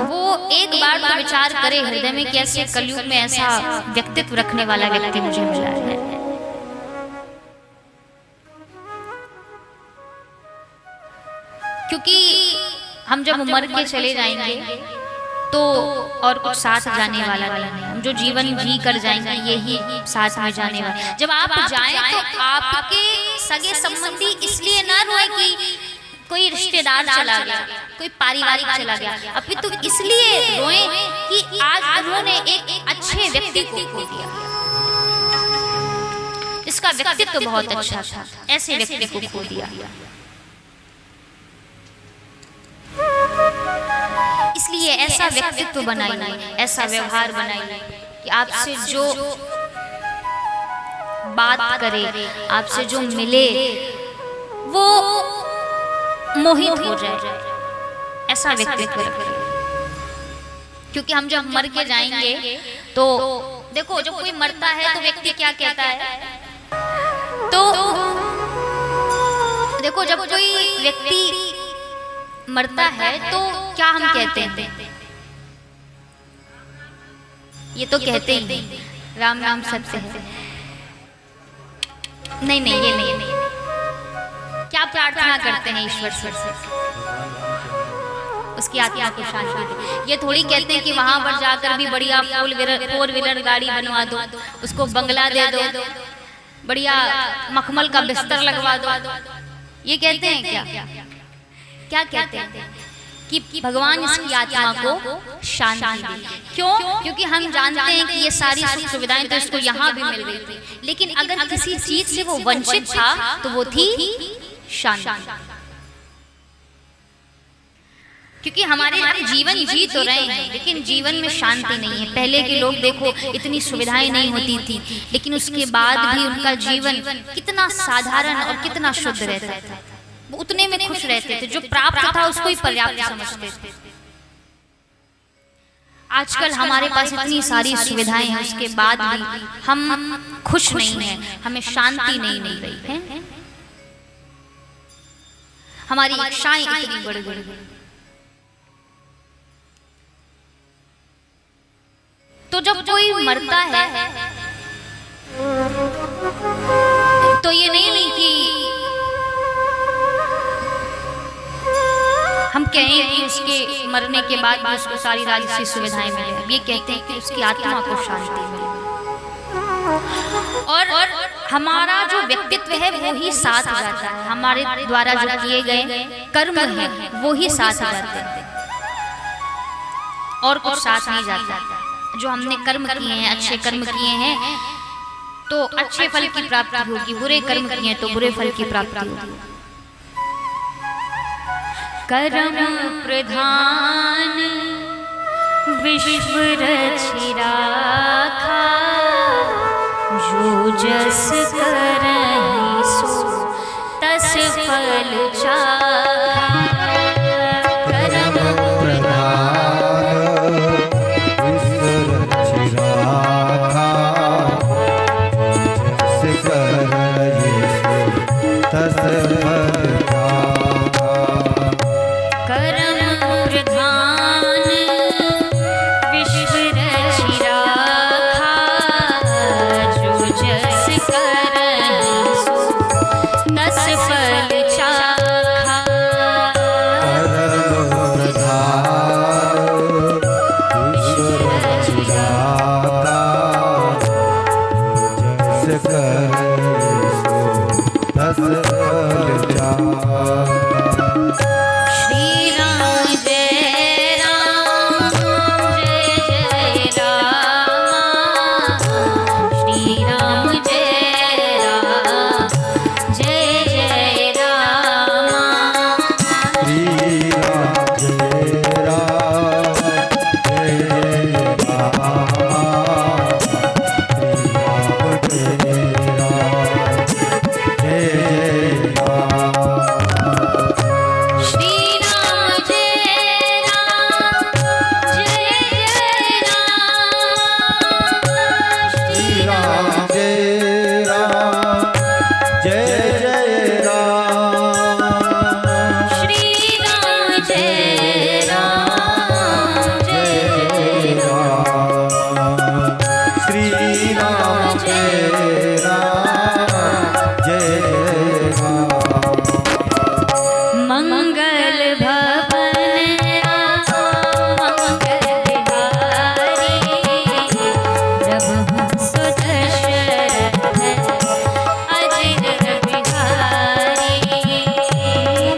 वो एक बार तो विचार करे हृदय में, कैसे कलयुग में ऐसा व्यक्तित्व रखने वाला व्यक्ति मुझे मिला है। क्योंकि हम जब मर के चले जाएंगे तो और कुछ साथ जाने वाला नहीं है। हम जो जीवन जी कर जाएंगे यही साथ में जाने वाला। जब आप जाएं तो आपके सगे संबंधी इसलिए ना रोए कि कोई रिश्तेदार चला गया, कोई पारिवारिक चला गया, अभी तो इसलिए रोए कि आज उन्होंने एक अच्छे व्यक्ति को खो दिया, इसका व्यक्तित्व तो बहुत अच्छा था, ऐसे व्यक्ति को खो दिया। इसलिए ऐसा व्यक्तित्व बनाइए, ऐसा व्यवहार बनाइए कि आपसे जो बात करे, आपसे जो मिले, वो मोहित हो जाए, ऐसा व्यक्तित्व रखिए। क्योंकि हम जब मर के जाएंगे तो देखो, जब कोई मरता है तो व्यक्ति क्या कहता है, तो देखो जब कोई व्यक्ति मरता है तो क्या हम कहते हैं, ये तो कहते ही नहीं, राम नाम सत्य है। नहीं नहीं, ये नहीं, क्या प्रार्थना करते हैं ईश्वर से, उसकी आत्मा को शांति दे। ये थोड़ी कहते हैं कि वहां पर जाकर भी बढ़िया 4 व्हीलर गाड़ी बनवा दो, उसको बंगला दे दो, बढ़िया मखमल का बिस्तर लगवा दो। ये कहते हैं क्या कहते हैं कि भगवान इसकी आत्मा को शांति दे। क्यों? क्योंकि हम जानते हैं कि ये सारी सुख सुविधाएं तो इसको यहाँ भी मिल रही थी, लेकिन अगर किसी चीज से वो वंचित था तो वो थी शांति। क्योंकि हम जीवन जी तो रहे हैं, लेकिन जीवन में शांति नहीं है। पहले के लोग देखो, इतनी सुविधाएं नहीं होती थी, लेकिन उसके बाद भी उनका जीवन कितना साधारण और कितना शुद्ध रहता था। वो उतने में खुश रहते थे, जो प्राप्त था उसको ही पर्याप्त समझते थे। आजकल हमारे पास इतनी सारी सुविधाएं हैं, उसके बाद भी हम खुश नहीं हैं, हमें शांति नहीं मिल रही है, हमारी इच्छाएं इतनी बढ़ गई। तो जब कोई मरता है तो ये नहीं कि हम कहें कि उसके मरने के बाद भी उसको सारी राजसी सुविधाएं मिले, ये कहते हैं कि उसकी आत्मा को शांति मिले, और हमारा जो व्यक्तित्व है वो ही साथ जाता है, हमारे द्वारा जो किए गए कर्म है वो ही साथ जाते हैं, और कुछ साथ नहीं जाता। जो हमने कर्म किए हैं, अच्छे कर्म किए हैं तो अच्छे फल की प्राप्ति होगी, बुरे कर्म किए हैं तो बुरे फल की प्राप्ति होगी। कर्म प्रधान विश्व रचि राखा, जो जस करहि सो तस फल चाखा। कर्म प्रधान विश्व रचि राखा, जस करहि सो तस फल चाखा। कर्म प्रधान विश्व रचि राखा, जो जस करहि सो तस फल चाखा। कर्म प्रधान विश्व रचि राखा, जस करहि सो तस फल चाखा। श्री राम जय राम, जय जय राम, श्री राम जय राम, जय जय राम, श्री राम जय राम, जय जय राम, श्री राम जय राम, जय जय राम। श्री राम जय राम, जय जय राम, श्री राम जय राम, जय जय राम, श्री राम जय राम, जय जय राम, श्री राम जय राम, जय जय राम। मंगल भवन मंगल बिहारी, प्रभु सुत दशरथ अजिर बिहारी।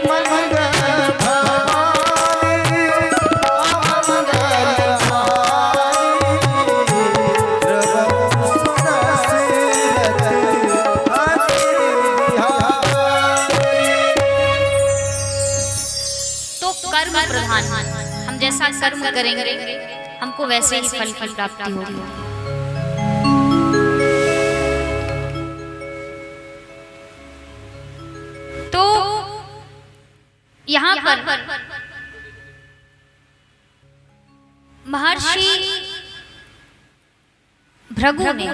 मंगल भवानी अमंगल हारी, प्रभु सुत दशरथ अजिर बिहारी। तो कर्म प्रधान, हम जैसा कर्म करेंगे हमको वैसे ही फल की प्राप्ति होगी। तो यहाँ पर महर्षि भृगु ने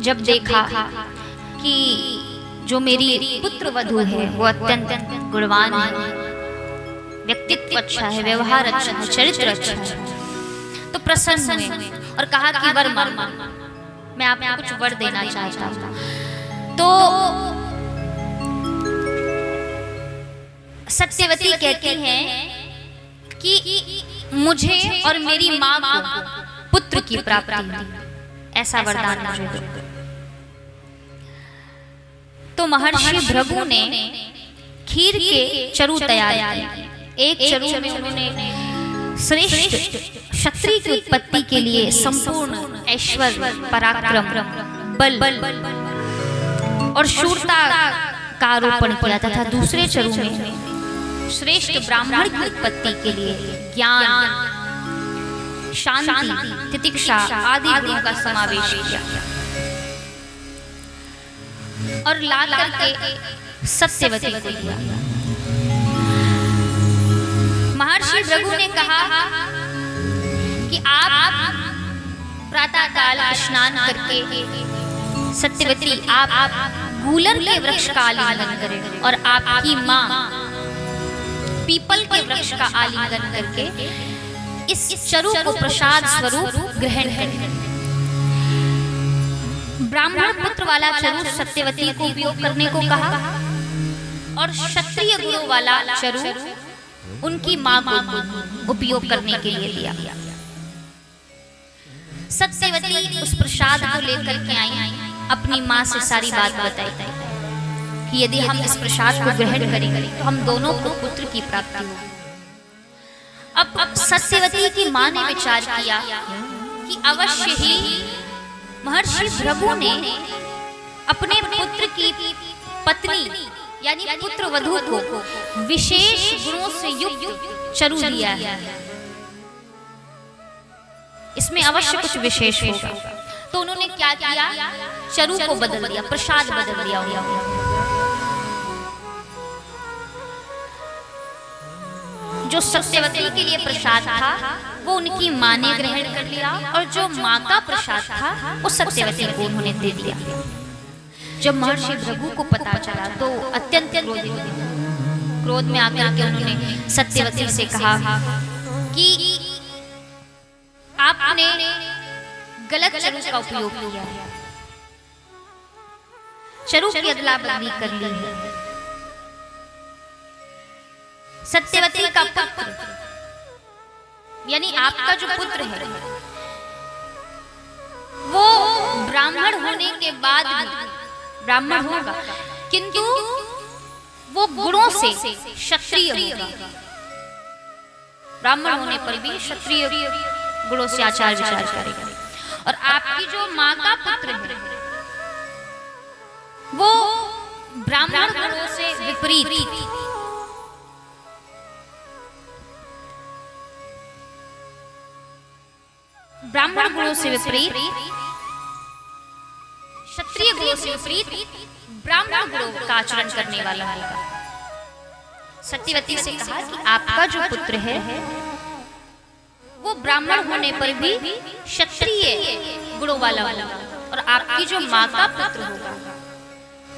जब देखा कि जो मेरी पुत्र वधू है वो अत्यंत गुणवान है, व्यक्तित्व अच्छा है, व्यवहार अच्छा है, चरित्र अच्छा है, तो प्रसन्न हुए और कहा कि वर मांगो, मैं आपको कुछ वर देना चाहता हूँ। तो सत्यवती कहती हैं कि मुझे और मेरी माँ को पुत्र की प्राप्ति, ऐसा वरदान मुझे दो। तो महर्षि भृगु ने खीर के चरु तैयार किए। एक चरु में उन्होंने श्रेष्ठ क्षत्रिय की उत्पत्ति के लिए संपूर्ण ऐश्वर्य, पराक्रम, बल और शूरता का आरोपण किया तथा दूसरे चरु में श्रेष्ठ ब्राह्मण की उत्पत्ति के लिए ज्ञान, शांति, तितिक्षा आदि गुणों का समावेश किया और ला करके सत्यवती को दिया। महर्षि भृगु ने कहा कि आप प्रातः काल स्नान करके सत्यवती आप गूलर के वृक्ष का आलिंगन करें और आपकी माँ पीपल के वृक्ष का आलिंगन करके इस चरु को प्रसाद स्वरूप ग्रहण करें। ब्राह्मण पुत्र वाला चरु सत्यवती को उपयोग करने को कहा और क्षत्रिय गुणों वाला चरु उनकी मां को उपयोग करने के लिए दिया। सत्यवती उस प्रसाद को लेकर के आई, अपनी मां से सारी बात बताई कि यदि हम इस प्रसाद को ग्रहण करेंगे तो हम दोनों को पुत्र की प्राप्ति होगी। अब सत्यवती की मां ने विचार किया कि अवश्य ही महर्षि भृगु ने अपने पुत्र की पत्नी यानी पुत्र वधू को विशेष गुणों से युक्त चरु दिया है, इसमें अवश्य कुछ विशेष होगा। तो उन्होंने क्या किया, चरु को बदल दिया, प्रसाद बदल दिया। जो सत्यवती के लिए प्रसाद था वो उनकी मां ने ग्रहण कर लिया और जो मां का प्रसाद था वो सत्यवती को उन्होंने दे दिया। जब महर्षि भृगु को पता चला तो अत्यंत क्रोध में आकर के उन्होंने सत्यवती से कहा कि आपने गलत चरु का उपयोग किया है, चरु की अदला बदली कर ली है। सत्यवती का पुत्र यानी आपका जो पुत्र है वो ब्राह्मण होने के बाद भी ब्राह्मण होगा, किंतु वो गुणों से क्षत्रिय होगा। ब्राह्मण होने पर भी क्षत्रिय गुणों से आचार विचार करेगा। और आपकी जो मां का पुत्र है वो ब्राह्मण गुणों से विपरीत ब्राह्मण गुणों से विपरीत क्षत्रिय गुणों से विपरीत ब्राह्मण गुणों का आचरण करने वाला होगा। सत्यवती से कहा कि आपका जो पुत्र है वो ब्राह्मण होने पर भी क्षत्रिय गुणों वाला होगा और आपकी जो मां का पुत्र होगा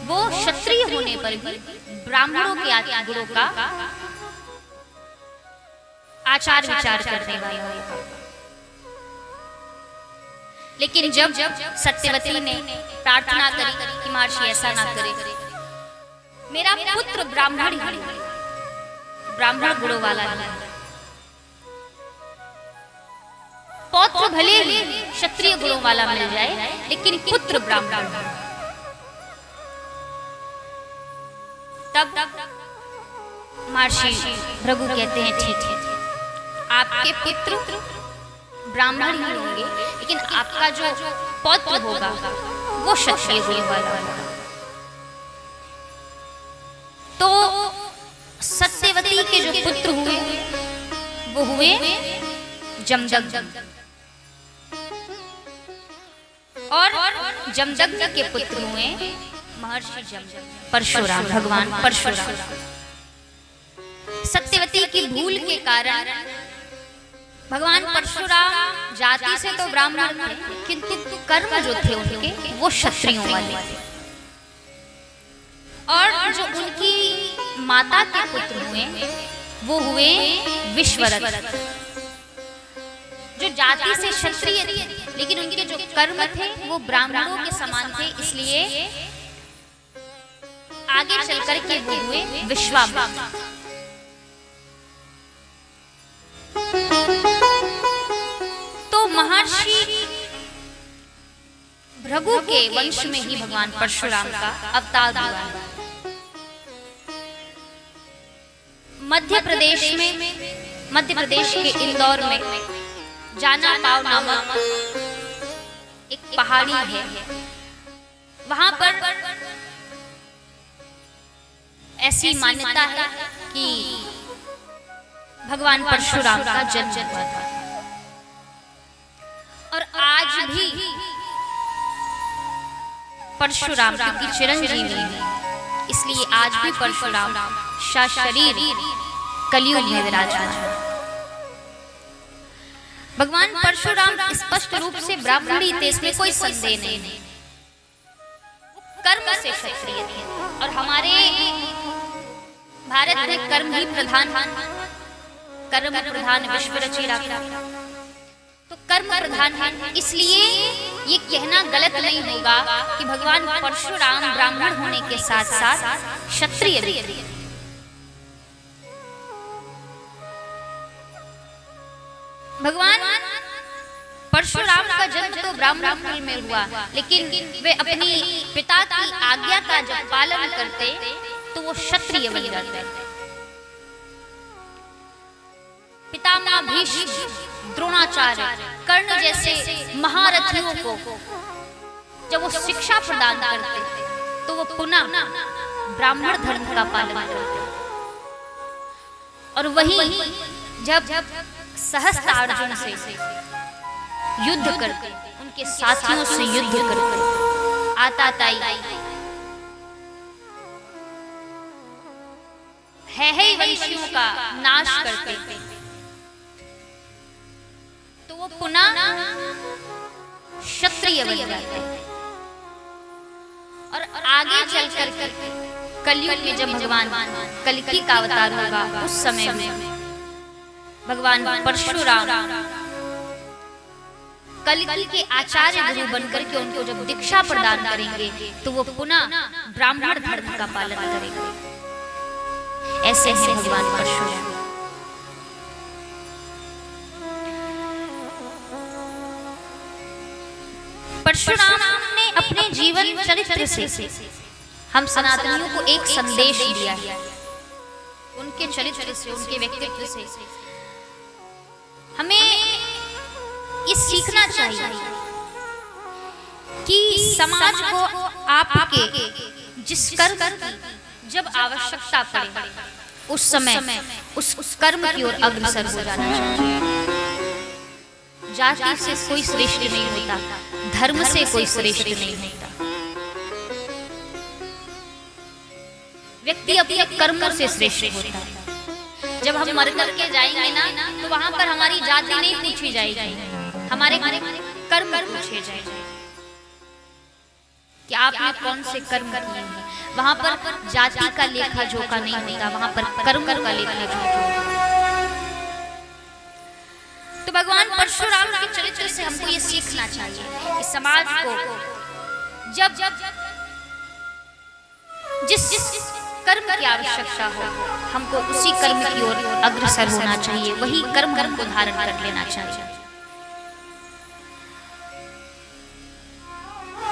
वो क्षत्रिय होने पर भी ब्राह्मणों के गुणों का आचार विचार करने वाला होगा। लेकिन जब सत्यवती ने प्रार्थना करी कि महर्षि ऐसा ना करे, मेरा पुत्र ब्राह्मण ही ब्राह्मण गुणों वाला है, पौत्र भले ही क्षत्रिय गुणों वाला मिल जाए लेकिन पुत्र ब्राह्मण। तब महर्षि भृगु कहते हैं ठीक है, आपके पुत्र ब्राह्मण ही होंगे लेकिन आपका जो पौत्र होगा वो क्षत्रिय गुण वाला होगा। तो सत्यवती के जो पुत्र हुए वो हुए जमदग्नि और जमदग्नि के पुत्र हुए महर्षि परशुराम, भगवान परशुराम। सत्यवती की भूल के कारण भगवान परशुराम जाति से तो ब्राह्मण थे किंतु कर्म जो थे उनके वो क्षत्रियों वाले थे। और जो उनकी माता के पुत्र हुए वो हुए विश्वरथ, जो जाति से क्षत्रिय थे लेकिन उनके जो कर्म थे वो ब्राह्मणों के समान थे, इसलिए आगे चलकर के वो हुए विश्वामित्र। तो महर्षि भृगु के वंश में ही भगवान परशुराम का अवतार हुआ है। मध्य प्रदेश के इंदौर में जाना पाव नामक एक पहाड़ी है, वहां पर ऐसी मान्यता है कि भगवान परशुराम का जन्म हुआ था। और आज भी परशुराम की चिरंजीवी इसलिए आज भी परशुराम सशरीर कलयुग में विराजमान है। भगवान परशुराम स्पष्ट रूप से ब्राह्मणी थे, इसमें कोई संदेह नहीं। कर्म से क्षत्रिय थे और हमारे भारत में कर्म ही प्रधान, कर्म प्रधान विश्व रची राखा, तो कर्म प्रधान है। इसलिए ये कहना गलत नहीं होगा कि भगवान परशुराम ब्राह्मण होने के साथ साथ क्षत्रिय भी थे। भगवान परशुराम का जन्म तो ब्राह्मण कुल में हुआ, लेकिन वे अपनी पिता की आज्ञा का जब पालन करते तो वो क्षत्रिय बन जाते। पितामह भीष्म, द्रोणाचार्य, कर्ण जैसे महारथियों को जब वो शिक्षा प्रदान करते तो वो पुनः ब्राह्मण धर्म का पालन करते। और वही जब सहस्त्र अर्जुन से युद्ध करते, उनके साथियों से युद्ध करते, आताताई है वंशियों का नाश करते, तो वो पुनः क्षत्रिय बन जाते। और आगे चलकर कलयुग में जब भगवान कल्कि का अवतार होगा, उस समय में भगवान परशुराम कल्कि के आचार्य गुरु बनकर के उनको जब दीक्षा प्रदान करेंगे तो वो पुनः ब्राह्मण धर्म का पालन करेंगे। ऐसे हैं भगवान परशुराम। परशुराम ने अपने जीवन चरित्र से हम सनातनियों को एक संदेश दिया है। उनके चरित्र से, उनके व्यक्तित्व से हमें ये सीखना चाहिए कि समाज को आपके जिस कर्म की जब आवश्यकता पड़े उस समय उस कर्म की ओर अग्रसर हो जाना चाहिए। जाति से कोई श्रेष्ठ नहीं होता, धर्म से कोई श्रेष्ठ नहीं होता। व्यक्ति अपने कर्म से श्रेष्ठ होता है। जब हम मर करके जाएंगे ना तो वहां पर हमारी जाति नहीं पूछी जाएगी, हमारे कर्म पूछे जाएंगे कि आपने कौन से कर्म किए हैं। वहां पर जाति का लेखा जोखा नहीं होता, वहां पर कर्म का लेखा जोखा। तो भगवान परशुराम के चरित्र से हमको ये सीखना चाहिए कि समाज को जब जिस कर्म की आवश्यकता हो हमको उसी कर्म की ओर अग्रसर होना चाहिए, वही कर्म को धारण कर लेना चाहिए।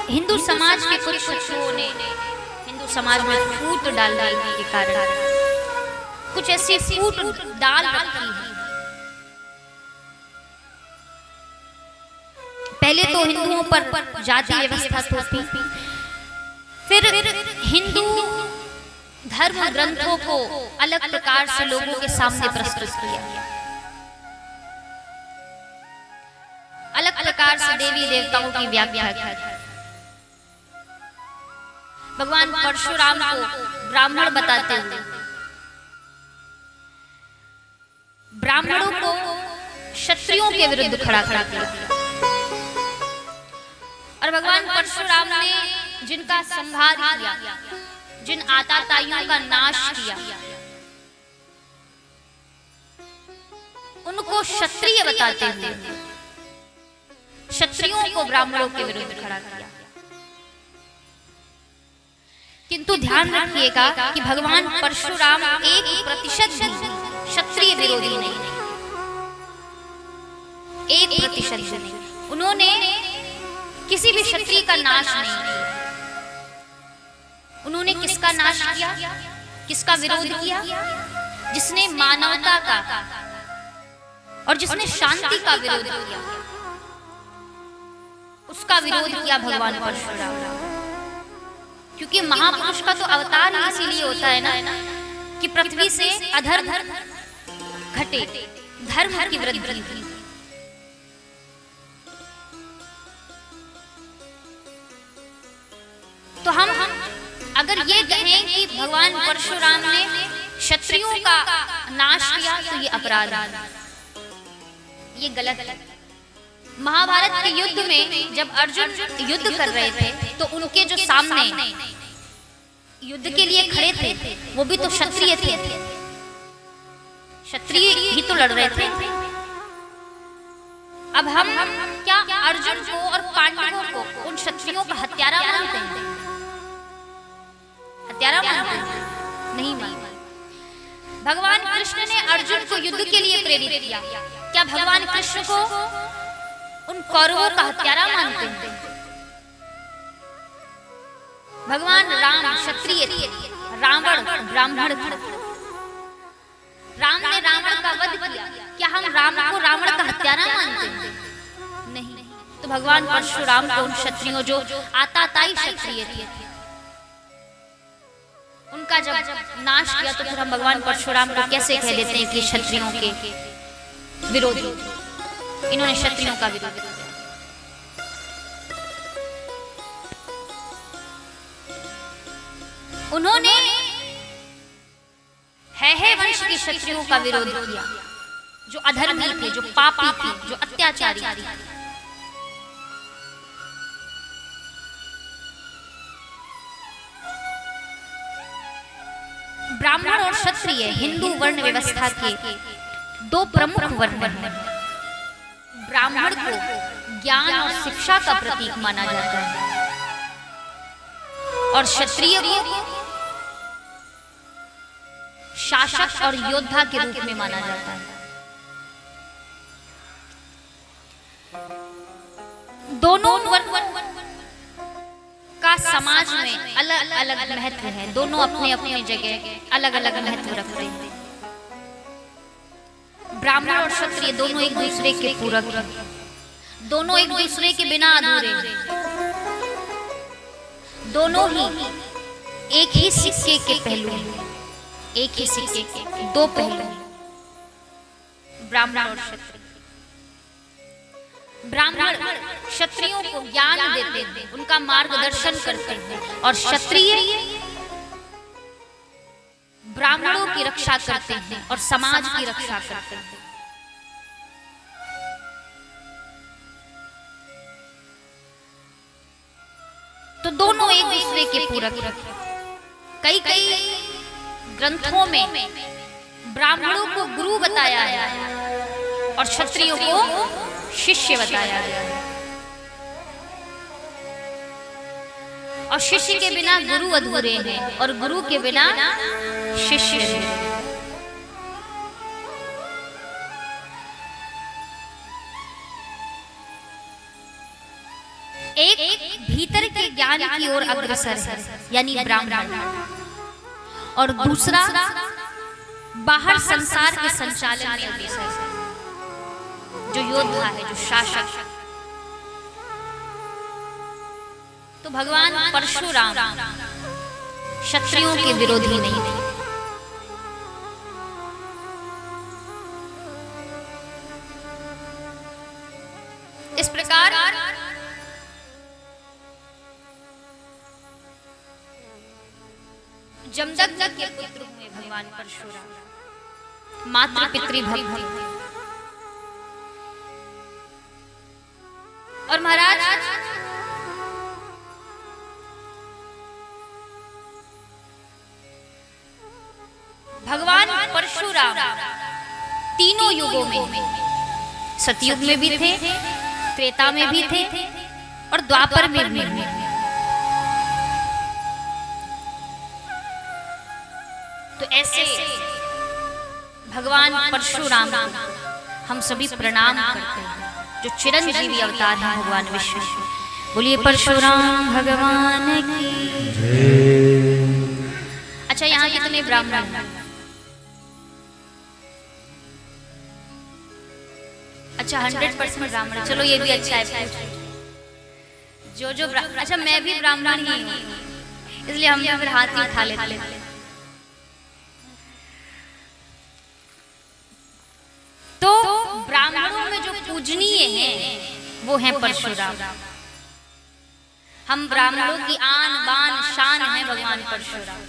हिंदू समाज के कुछ शख्सों ने हिंदू समाज में फूट डालने के कारण कुछ ऐसी फूट डाल रखी है। पहले तो हिंदुओं पर जाति व्यवस्था थोपी, फिर हिंदू धर्म ग्रंथों को अलग प्रकार से लोगों के सामने प्रस्तुत किया, अलग प्रकार से देवी देवताओं की व्याख्या की। भगवान परशुराम को ब्राह्मण बताते हुए ब्राह्मणों को क्षत्रियों के विरुद्ध खड़ा कर दिया। और भगवान परशुराम ने जिनका संहार किया, जिन आताताइयों का नाश किया, उनको क्षत्रिय बताते हुए क्षत्रियों को ब्राह्मणों के विरुद्ध खड़ा किया। किंतु ध्यान रखिएगा कि भगवान परशुराम 1% भी क्षत्रिय विरोधी नहीं, 1% भी नहीं। उन्होंने किसी भी क्षत्रिय का नाश नहीं किया। उन्होंने किसका नाश किया, किसका विरोध किया? जिसने मानवता का और जिसने शांति का विरोध किया, उसका विरोध किया भगवान परशुराम। क्योंकि महापुरुष का तो अवतार ही इसीलिए होता है ना कि पृथ्वी से अधर्म घटे, धर्म की वृद्धि हुई। तो हम अगर ये कहें कि भगवान परशुराम ने क्षत्रियों का नाश किया तो ये अपराध है, ये गलत है। महाभारत के युद्ध में जब अर्जुन युद्ध कर रहे थे तो उनके जो सामने युद्ध के लिए खड़े थे वो भी तो क्षत्रिय थे, क्षत्रिय ही तो लड़ रहे थे। अब हम क्या अर्जुन को और पांडवों को उन क्षत्रियों का हत्यारा मानते हैं? हत्यारा मानते हैं? नहीं मानते। भगवान कृष्ण ने अर्जुन को युद्ध के लिए प्रेरित किया, क्या भगवान कृष्ण को उन कौरवों का हत्यारा मानते हैं? भगवान राम क्षत्रिय थे, रावण ब्राह्मण था। राम ने रावण का वध किया, क्या हम राम को रावण का हत्यारा मानते हैं? नहीं। तो भगवान परशुराम को उन क्षत्रियों जो आताताई क्षत्रिय थे उनका जब नाश किया तो फिर हम भगवान परशुराम को कैसे कह देते हैं कि क्षत्रियों के विरोधी? इन्होंने क्षत्रियों का विरोध किया। उन्होंने है वंश के क्षत्रियों का विरोध किया, जो अधर्मी थे, जो पापी थे, जो अत्याचारी थे। ब्राह्मण और क्षत्रिय हिंदू वर्ण व्यवस्था के दो प्रमुख वर्ण हैं। ब्राह्मण को ज्ञान और शिक्षा का प्रतीक माना जाता है और क्षत्रिय को शासक और योद्धा के रूप में माना जाता है। दोनों वर्ण का समाज में अलग अलग महत्व है, दोनों अपने अपने जगह अलग अलग महत्व रखते हैं। ब्राह्मण और क्षत्रिय दोनों एक दूसरे के पूरक हैं, दोनों एक दूसरे के बिना अधूरे हैं, दोनों ही एक ही सिक्के के पहलू हैं, एक ही सिक्के के दो पहलू हैं, ब्राह्मण और क्षत्रिय। ब्राह्मण क्षत्रियों को ज्ञान देते हैं, उनका मार्गदर्शन करते हैं और क्षत्रिय ब्राह्मणों की रक्षा करते हैं और समाज की रक्षा करते हैं। तो दोनों एक दूसरे के पूरक हैं। कई कई ग्रंथों में ब्राह्मणों को गुरु बताया गया है और क्षत्रियों को शिष्य बताया गया है। और शिष्य के बिना गुरु अधूरे हैं और गुरु के बिना शिष्य अधूरे हैं। एक भीतर के ज्ञान की ओर अग्रसर है यानी ब्राह्मण, और दूसरा बाहर संसार के संचालन में अग्रसर है जो योद्धा है, जो शासक। तो भगवान परशुराम क्षत्रियों के विरोधी नहीं थे। इस प्रकार जमदग्नि के पुत्र हुए भगवान परशुराम, मातृ पितृभक्त थे। और महाराज भगवान परशुराम तीनों युगों में, सतयुग में भी थे, त्रेता में भी थे और द्वापर में भी थे। तो ऐसे भगवान परशुराम को हम सभी प्रणाम करते हैं, जो चिरंजीवी अवतार है भगवान विष्णु। बोलिए परशुराम भगवान की। अच्छा, यहाँ कितने ब्राह्मण हैं? अच्छा, 100% ब्राह्मण। चलो ये भी अच्छा है। जो अच्छा, मैं भी ब्राह्मण ही हूँ, इसलिए हम फिर हाथ ही उठा लेते हैं। तो ब्राह्मणों में जो पूजनीय हैं वो हैं परशुराम। हम ब्राह्मणों की आन बान शान है भगवान परशुराम।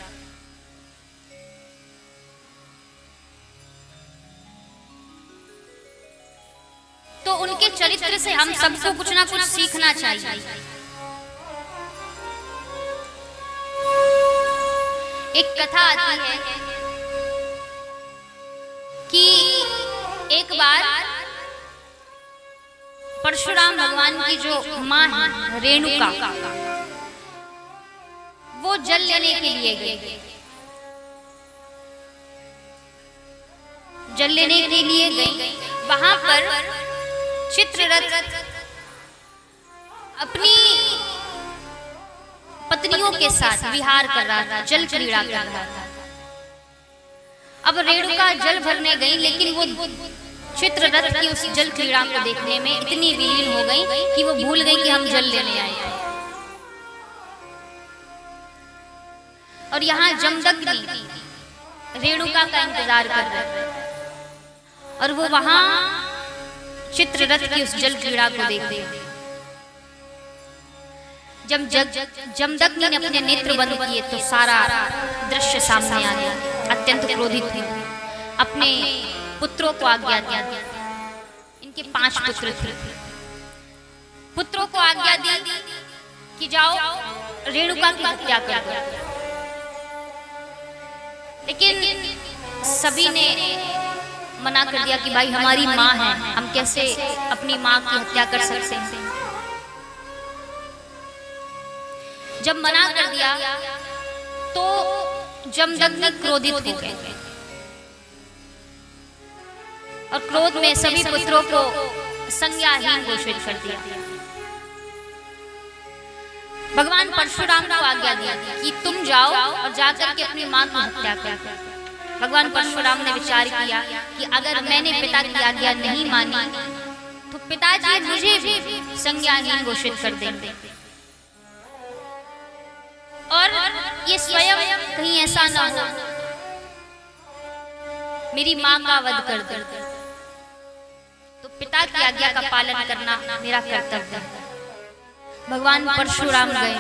तो उनके चरित्र से हम सबको कुछ ना कुछ सीखना चाहिए। एक कथा आती है कि एक बार परशुराम भगवान की जो मां है रेणुका, वो जल लेने के लिए गई। जल लेने के लिए गई, वहां पर चित्ररथ अपनी पत्नियों के साथ विहार कर रहा था, जल क्रीड़ा कर रहा था। अब रेणुका जल भरने गई, लेकिन वो चित्ररथ की उस जल क्रीड़ा को देखने में इतनी विलीन हो गई कि वो भूल गई कि हम जल लेने आए हैं। और यहाँ जमदग्नि रेणुका का इंतजार कर रहे थे, और वो वहां चित्ररथ की उस जल क्रीड़ा को देख रही। जब जमदग्नि ने अपने नेत्र बंद किए तो सारा दृश्य सामने आ गया। अत्यंत क्रोधित हुई, अपने पुत्रों को आज्ञा दी। इनके 5 पुत्र थे। पुत्रों को आज्ञा दी कि जाओ रेणुका की हत्या कर दो। लेकिन सभी ने मना कर दिया कि भाई हमारी माँ है, हम कैसे अपनी माँ की हत्या कर सकते हैं। जब मना कर दिया तो जमदग्नि क्रोधित हो गए और क्रोध में सभी पुत्रों को संज्ञाहीन घोषित कर दिया। भगवान परशुराम को आज्ञा दी कि तुम जाओ और जाकर के अपनी माँ की हत्या करो। भगवान परशुराम ने विचार किया कि अगर मैंने पिता की आज्ञा नहीं मानी तो पिताजी मुझे भी संज्ञाहीन घोषित कर देंगे, और ये स्वयं कहीं ऐसा ना हो मेरी माँ का वध कर दे। तो पिता की आज्ञा का पालन करना मेरा कर्तव्य है। भगवान परशुराम गए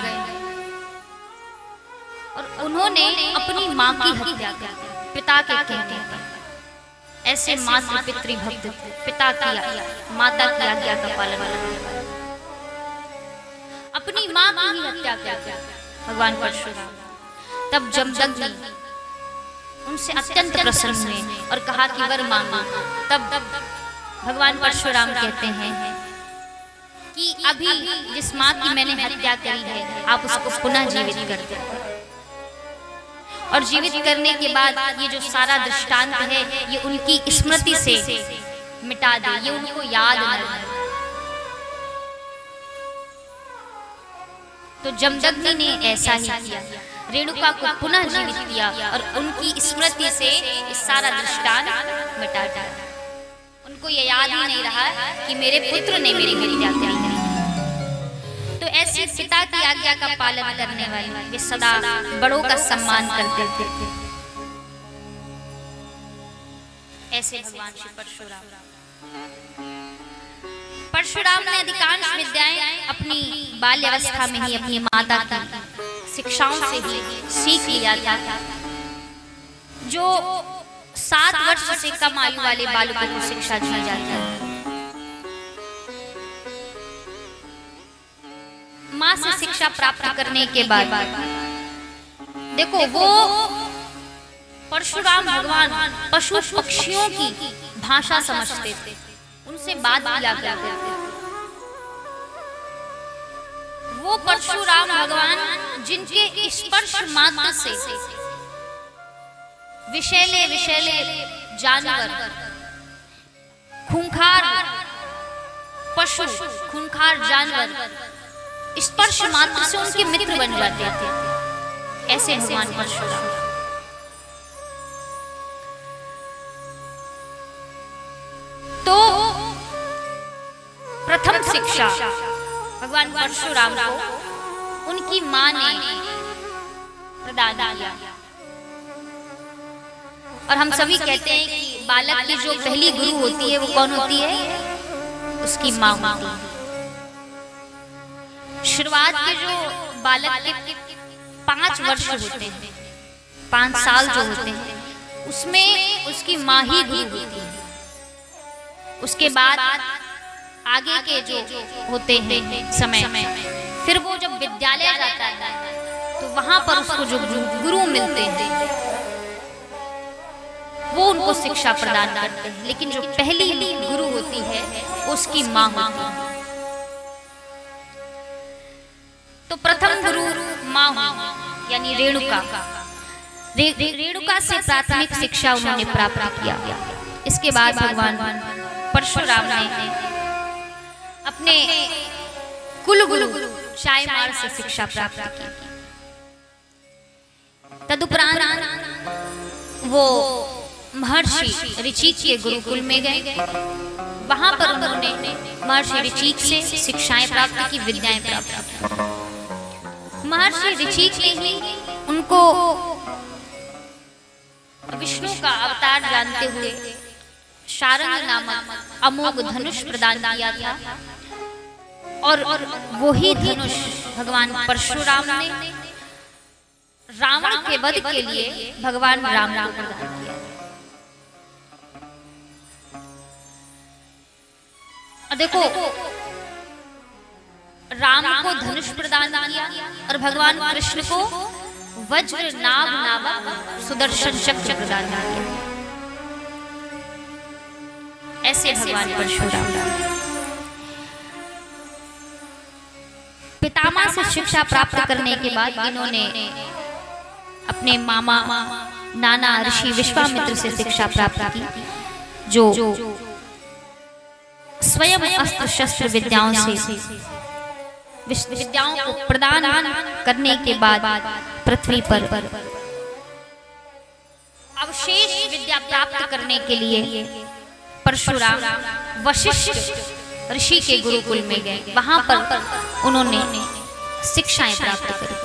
और उन्होंने अपनी माँ की हत्या की पिता के कहने पर। ऐसे मातृ पितृभक्त पिता की माता की आज्ञा का पालन करने वाले, अपनी माँ की ही हत्या कर भगवान परशुराम। तब जमदग्नि उनसे अत्यंत प्रसन्न हुए और कहा कि वर मांगो। तब भगवान परशुराम कहते हैं कि अभी जिस माँ की मैंने हत्या करी है आप उसको पुनः जीवित कर दो, और जीवित करने के बाद ये जो सारा दृष्टांत है ये उनकी स्मृति से मिटा दे, ये उनको याद न रहे। तो जमदग्नि ने ऐसा ही किया, रेणुका को पुनः जीवित किया और उनकी स्मृति से इस सारा दृष्टांत मिटा दिया। उनको ये याद ही नहीं रहा कि मेरे पुत्र ने मेरी हत्या करी। तो ऐसे पिता की आज्ञा का पालन करने वाले वे सदा बड़ों का सम्मान करते थे। ऐसे भगवान श्री परशुराम ने अधिकांश विद्याएं अपनी बाल्यावस्था में ही अपनी माता की शिक्षाओं से ही सीख लिया था, जो 7 वर्ष से कम आयु वाले बालकों को शिक्षा दी जाती है। माँ से शिक्षा प्राप्त करने के बाद देखो वो परशुराम भगवान पशु पक्षियों की भाषा समझते थे, उनसे बात किया करते थे। वो परशुराम भगवान जिनके स्पर्श मात्र से विषैले विषैले जानवर, खूंखार पशु, खूंखार जानवर स्पर्श मात्र से उनके मित्र बन जाते थे। ऐसे भगवान परशुराम। तो प्रथम शिक्षा भगवान परशुराम को उनकी मां ने प्रदान किया, और हम सभी कहते हैं कि बालक की जो पहली गुरु होती है वो कौन होती है? उसकी मां होती है। शुरुआत के जो बालक के 5 वर्ष होते हैं, 5 साल जो होते हैं, उसमें उसकी माँ ही गुरु होती है। उसके बाद आगे के जो होते हैं समय, फिर वो जब विद्यालय जाता है तो वहां पर उसको जो गुरु मिलते हैं वो उनको शिक्षा प्रदान करते हैं, लेकिन जो पहली गुरु होती है उसकी माँ होती है। तो प्रथम गुरु माँ हुई, यानी रेणुका। रेणुका से प्राथमिक शिक्षा उन्होंने प्राप्त किया। इसके बाद भगवान परशुराम ने अपने कुल गुरु चायमार से शिक्षा प्राप्त की। तदुपरांत वो महर्षि ऋचिक के गुरुकुल में गए। वहां पर उन्होंने महर्षि ऋचिक से शिक्षाएं प्राप्त की, विद्याएं प्राप्त की। महर्षि ऋचिक ने ही उनको विष्णु का अवतार जानते हुए शारंग नामक अमोघ धनुष प्रदान किया था, और वही धनुष भगवान परशुराम ने रावण के वध के लिए भगवान राम को प्रदान किया। और देखो, राम को धनुष प्रदान किया और भगवान कृष्ण को वज्र नाग नामक सुदर्शन चक्र प्रदान किया। ऐसे भगवान परशुराम पितामह से शिक्षा प्राप्त करने के बाद इन्होंने अपने मामा नाना ऋषि विश्वामित्र से शिक्षा प्राप्त की, जो स्वयं अस्त्र शस्त्र विद्याओं से विद्याओं को प्रदान करने के बाद पृथ्वी पर अवशेष विद्या प्राप्त करने के लिए परशुराम वशिष्ठ ऋषि के गुरुकुल में गए। वहां पर उन्होंने शिक्षाएं प्राप्त करी।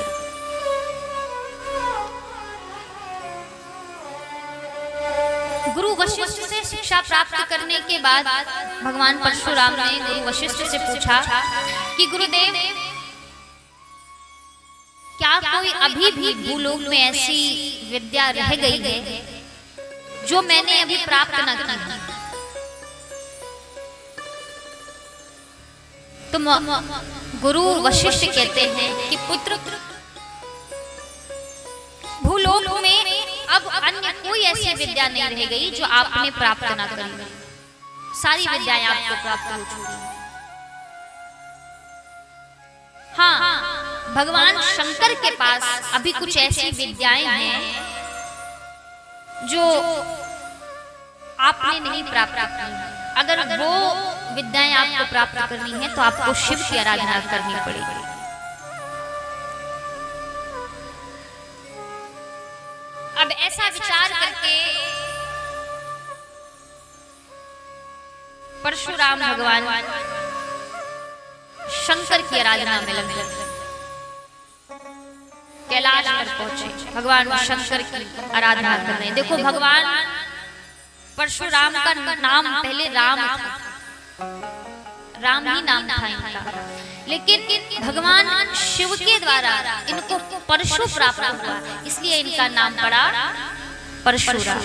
गुरु वशिष्ठ से शिक्षा प्राप्त करने के बाद भगवान परशुराम ने गुरु वशिष्ठ से पूछा कि गुरुदेव, क्या कोई अभी भी भूलोक में ऐसी विद्या रह गई है जो मैंने अभी प्राप्त न की? तो गुरु वशिष्ठ कहते हैं कि पुत्र, भूलोक में अब अन्य कोई ऐसी विद्या नहीं रह गई जो आपने प्राप्त न करी। सारी विद्याएं आपको प्राप्त हो चुकी हैं। हाँ, भगवान शंकर के पास अभी कुछ ऐसी विद्याएं हैं जो आपने नहीं प्राप्त की। अगर वो विद्याएं आपको प्राप्त करनी है तो आपको शिव की आराधना करनी पड़ेगी। अब ऐसा विचार करके परशुराम भगवान शंकर की आराधना में लग गए। कैलाश पर पहुंचे, भगवान शंकर की आराधना कर रहे हैं। देखो, भगवान परशुराम का नाम पहले राम था, राम ही नाम था इनका, लेकिन भगवान शिव के द्वारा इनको परशु प्राप्त हुआ, इसलिए इनका नाम पड़ा परशुराम।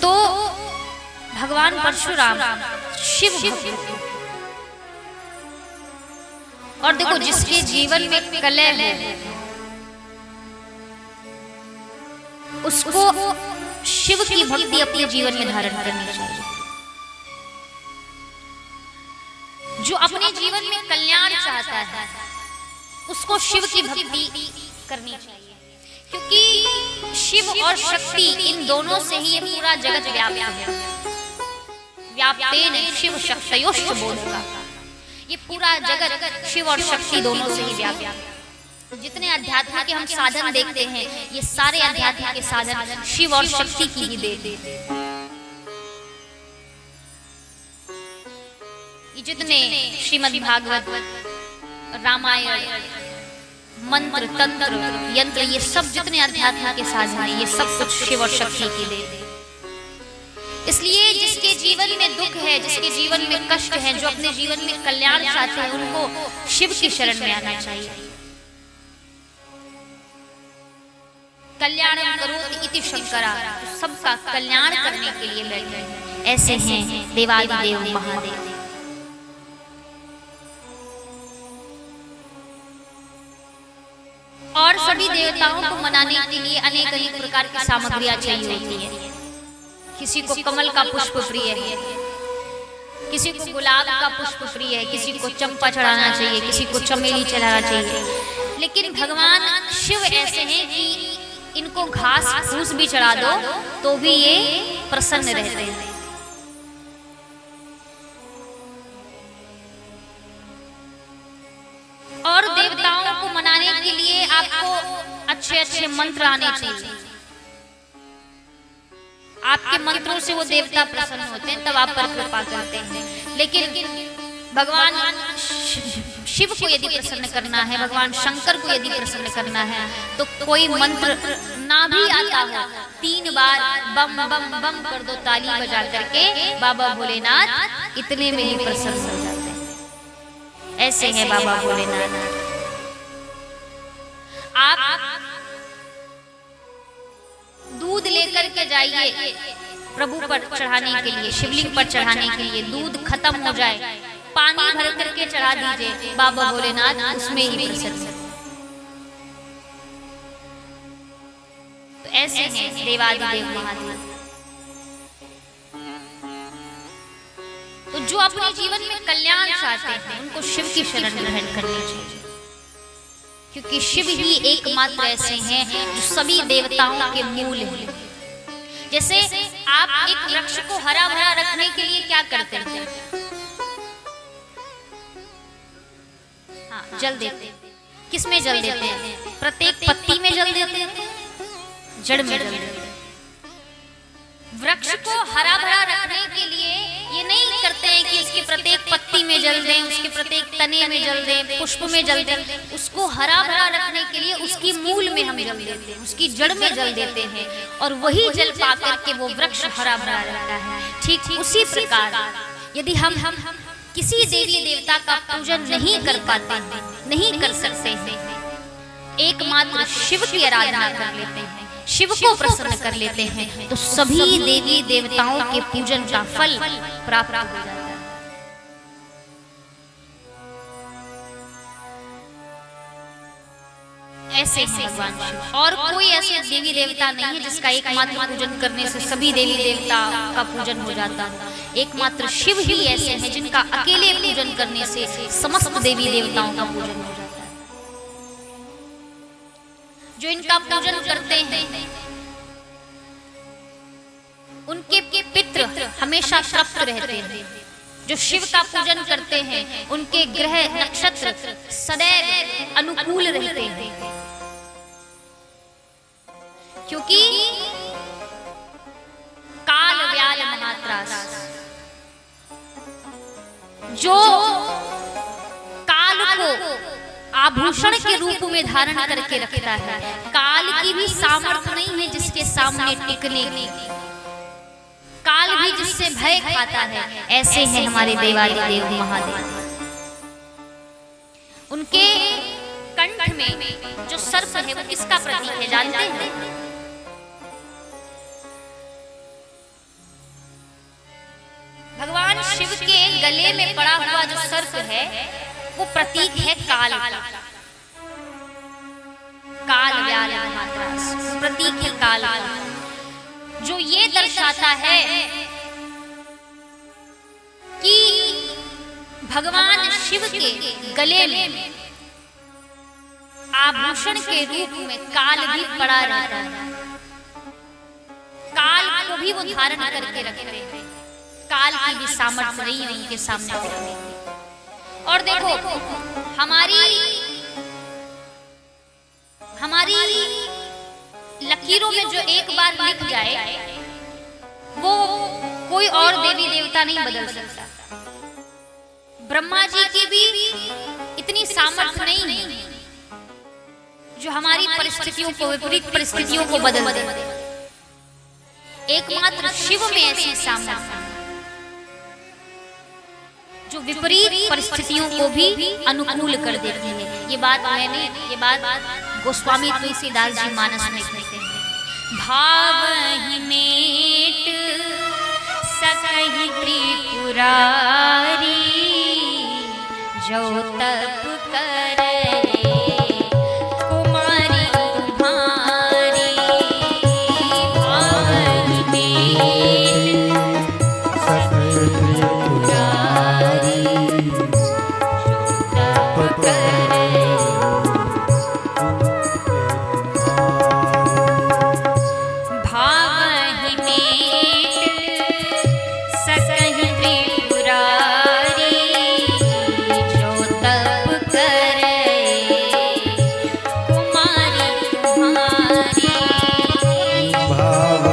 तो भगवान परशुराम शिव भक्त, और देखो, जिसके जीवन में कलह है उसको शिव की भक्ति अपने जीवन में धारण करनी चाहिए। जो अपने जीवन में कल्याण चाहता है उसको शिव की भक्ति करनी चाहिए, क्योंकि शिव और शक्ति इन दोनों से ही ये पूरा जगत व्याप्त है। व्याप्तेन शिव शक्तयोश्च बोधका, ये पूरा जगत शिव और शक्ति दोनों से ही व्याप्त है। जितने अध्यात्म के हम साधन देखते हैं, ये सारे अध्यात्म के साधन शिव और शक्ति की ही देन। ये जितने श्रीमद् भागवत, रामायण, मंत्र, तंत्र, यंत्र, ये सब जितने अध्यात्म के साधन हैं, ये सब कुछ शिव और शक्ति की देन। इसलिए जिसके जीवन में दुख है, जिसके जीवन में कष्ट है, जो अपने जीवन में कल्याण चाहते हैं, उनको शिव की शरण में आना चाहिए। कल्याणं करोति इति शंकरा, सबका कल्याण करने के लिए बैठे हैं। ऐसे हैं देवादिदेव महादेव। और सभी देवताओं को मनाने के लिए अनेक अनेक प्रकार की सामग्रियां चाहिए होती है। किसी को कमल का पुष्प प्रिय है, किसी को गुलाब का पुष्प प्रिय है, किसी को चंपा चढ़ाना चाहिए, किसी को चमेली चढ़ाना चाहिए। लेकिन भगवान शिव ऐसे हैं कि इनको घास फूस भी चढ़ा दो तो भी ये प्रसन्न रहते हैं। और देवताओं को मनाने के लिए आपको अच्छे अच्छे मंत्र आने चाहिए। आपके मंत्रों से वो देवता प्रसन्न होते हैं, तब आप पर कृपा करते हैं। लेकिन भगवान शिव को यदि प्रसन्न करना है, भगवान शंकर को यदि प्रसन्न करना है, तो कोई मंत्र ना भी आता हो, 3 बार बम बम बम कर दो ताली बजा करके, बाबा भोलेनाथ इतने में ही प्रसन्न हो जाते हैं। ऐसे हैं बाबा भोलेनाथ। आप दूध लेकर के जाइए प्रभु पर चढ़ाने के लिए, शिवलिंग पर चढ़ाने के लिए। दूध खत्म हो जाए, पानी भर करके चढ़ा दीजिए, बाबा भोलेनाथ उसमें ही प्रसन्न। तो ऐसे हैं देवादिदेव महादेव। तो जो अपने जीवन में कल्याण चाहते हैं, उनको शिव की शरण ग्रहण करनी चाहिए, क्योंकि शिव ही एकमात्र ऐसे हैं जो सभी देवताओं के मूल हैं। जैसे आप एक वृक्ष को हरा भरा रखने के लिए क्या करते हैं? हाँ, जल देते हैं। किसमें जल देते हैं? प्रत्येक पत्ती में जल देते हैं, जड़ में जल देते हैं। वृक्ष को हरा भरा रखने के लिए ये नहीं करते हैं कि उसकी प्रत्येक पत्ती में जल दें, उसके प्रत्येक तने में जल दें, पुष्प में जल दें। उसको हरा भरा रखने के लिए उसकी मूल में हम जल देते हैं, उसकी जड़ में जल देते हैं, और वही जल पाकर के वो वृक्ष हरा भरा रहता है। ठीक उसी प्रकार यदि हम किसी देवी देवता का पूजन नहीं कर पाते, नहीं कर सकते हैं, एकमात्र शिव की आराधना कर लेते हैं, शिव को प्रसन्न कर लेते हैं, तो सभी देवी देवताओं के पूजन का फल प्राप्त हो जाता है। ऐसे हैं भगवान शिव। और कोई ऐसे देवी देवता नहीं है जिसका एकमात्र पूजन करने से सभी देवी देवता का पूजन हो जाता है। एकमात्र शिव ही ऐसे हैं जिनका अकेले पूजन करने से समस्त देवी देवताओं का पूजन हो जाता है। जो इनका पूजन करते हैं उनके पितृ हमेशा तृप्त रहते हैं। जो शिव का पूजन करते हैं उनके ग्रह नक्षत्र सदैव अनुकूल रहते हैं, क्योंकि काल व्याल महात्रास, जो काल को आभूषण के रूप में धारण करके रखता है, काल की भी सामर्थ्य नहीं है जिसके सामने टिकने की, काल भी जिससे भय खाता है। ऐसे हैं हमारे देवादिदेव महादेव। उनके कंठ में जो सर्प है वो किसका प्रतीक है जानते हैं? भगवान शिव के गले में पड़ा हुआ जो सर्प है वो प्रतीक है काल का। काल व्याल महात्रास प्रतीक है काल का, जो ये दर्शाता है कि भगवान शिव के गले में आभूषण के रूप में काल भी पड़ा रहता है। काल को भी वो धारण करके रखते हैं, काल की भी सामर्थ्य नहीं है उनके सामने टिकने की। और देखो हमारी लकीरों में जो एक बार लिख जाए वो कोई और देवी देवता नहीं बदल सकता। ब्रह्मा जी की भी इतनी सामर्थ्य नहीं है जो हमारी परिस्थितियों को, विपरीत परिस्थितियों को बदल दे। एकमात्र शिव में ऐसी सामर्थ्य जो विपरीत परिस्थितियों को भी अनुकूल कर देती है। ये बात गोस्वामी तुलसीदास जी मानस में कहते हैं। भाव ही मेट सकहि त्रिपुरारी जो तप करे कुमारी तुम्हारी। भाव ही मेट सकहि त्रिपुरारी तप करे। भाव ही मेट सकहि त्रिपुरारी जो तप करे कुमारी तुम्हारी। भाव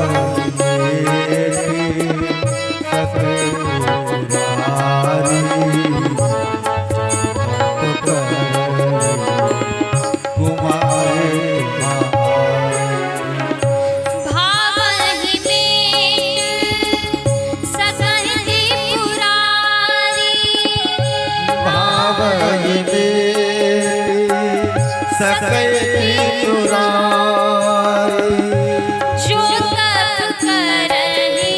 मेरे सकहि त्रिपुरारी तप करे कुमारी भाव ही मेट सकहि त्रिपुरारी। भाव ही मेरे सकहि त्रिपुरारी जो तप करहि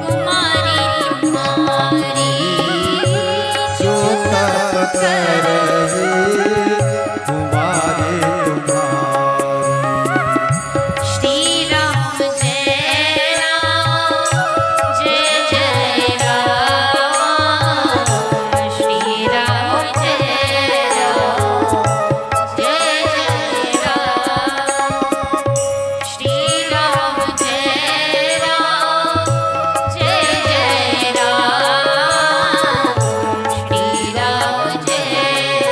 कुमारी तुम्हारी। जो तप करहि कुमारी तुम्हारी। श्री राम जय राम जय जय राम। श्री राम जय राम जय जय राम। श्री राम जय राम जय जय राम। श्री राम जय राम जय जय जय राम जय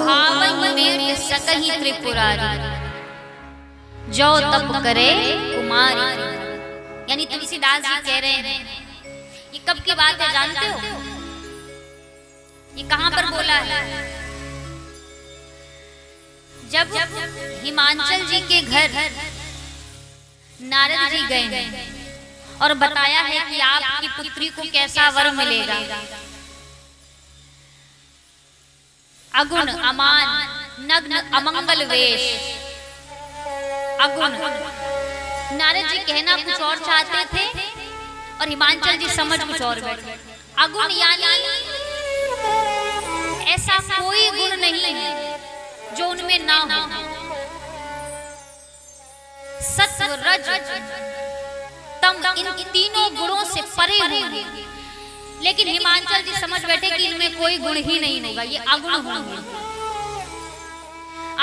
भावहि मेट सकहि त्रिपुरारी जो तप करे कुमारी। यानी तुलसीदास जी कह रहे हैं ये कब की बात है जानते हो? ये कहां पर बोला है? जब हिमांचल जी के घर नारद जी गए और बताया है कि आपकी पुत्री को कैसा वर मिलेगा। अगुण अमान नग्न अमंगल वेश अगुण। नारद जी कहना कुछ और चाहते थे और हिमांचल जी समझ कुछ और बैठे। अगुण यानी ऐसा कोई गुण नहीं है जो उनमें ना हो। सत्व रज तम इन तीनों गुणों से परे होंगे। लेकिन हिमांचल जी समझ बैठे कि इनमें कोई गुण ही नहीं होगा, ये अगुण होंगे।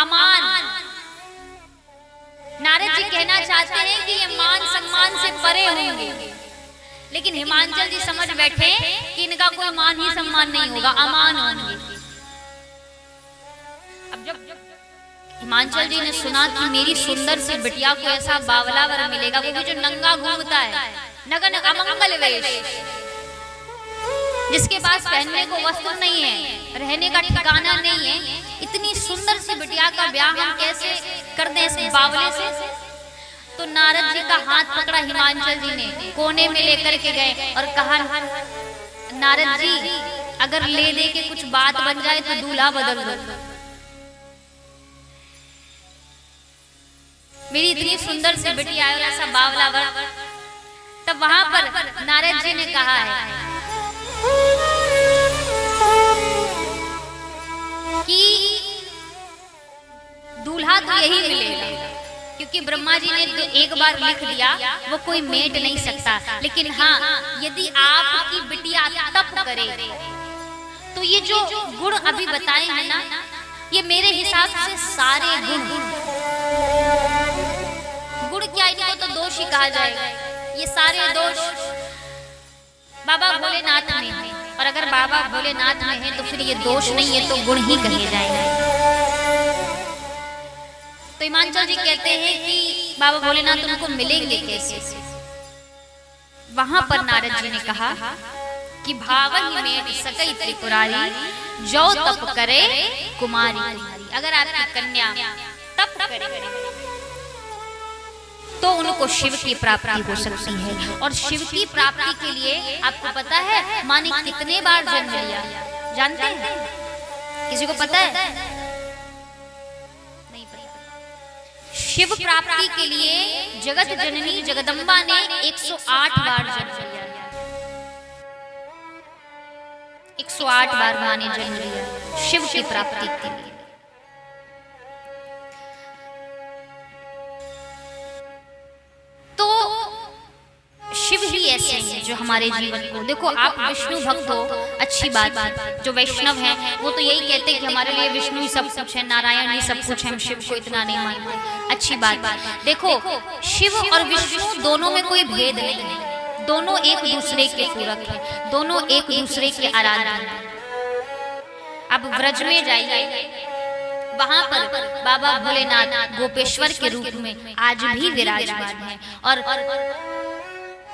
अमान नारद जी कहना चाहते हैं कि ये मान सम्मान से परे होंगे। लेकिन हिमांचल जी समझ बैठे कि इनका कोई मान ही सम्मान नहीं होगा, अमान होंगे। अब जब हिमांचल जी ने सुना कि मेरी सुंदर सी बिटिया को ऐसा बावला वर मिलेगा, वो भी जो नंगा घूमता है, नगन अमंगल वेश, जिसके पास पहनने को वस्त्र नहीं है, रहने का ठिकाना नहीं है, इतनी सुंदर सी बिटिया का ब्याह हम कैसे कर दें इस बावले से? तो नारद जी का हाथ पकड़ा हिमांचल जी ने, कोने में लेकर के गए और कहा नारद जी अगर ले दे के कुछ बात बन जाए तो दूल्हा बदल दो। मेरी इतनी सुंदर सी बिटिया है और ऐसा बावला वर। तब वहां पर नारद जी ने कहा है कि दूल्हा तो यही मिलेगा, क्योंकि ब्रह्मा जी ने तो एक बार लिख दिया वो कोई मेट नहीं सकता। लेकिन हाँ, यदि आपकी बिटिया तप करे तो ये जो गुण अभी बताए हैं ना, ये मेरे हिसाब से सारे गुण क्या, इनको तो दोष ही कहा जाएगा। ये सारे दोष बाबा भोलेनाथ में है, और अगर बाबा भोलेनाथ में है तो फिर ये दोष नहीं, ये तो गुण ही कहे जाएंगे। तो हिमांचल जी कहते हैं कि बाबा भोलेनाथ उनको मिलेंगे कैसे। वहां पर नारद जी ने कहा कि भावहि में सकई त्रिपुरारी जो तप करे कुमारी। अगर आपकी कन्या तप करे तो उनको शिव की प्राप्ति हो सकती है। और शिव की प्राप्ति के लिए आपको पता है माँ ने कितने बार जन्म लिया, जानते हैं? किसी को पता है? नहीं पता। शिव प्राप्ति के लिए जगत जननी जगदम्बा ने 108 बार जन्म लिया। 108 बार माँ ने जन्म लिया शिव की प्राप्ति के लिए। तो शिव ही ऐसे हैं जो हमारे जीवन को, देखो आप विष्णु भक्त हो, अच्छी बात है। जो वैष्णव हैं वो तो यही कहते हैं कि हमारे लिए विष्णु ही सब कुछ है, नारायण ही सब कुछ है, हम शिव को इतना नहीं मानते। अच्छी बात है। देखो शिव और विष्णु दोनों में कोई भेद नहीं है, दोनों एक दूसरे के पूरक हैं, दोनों एक दूसरे के आराध्य हैं। अब व्रज में जाइए, वहां पर बाबा भोलेनाथ गोपेश्वर के रूप में आज भी विराजमान है। और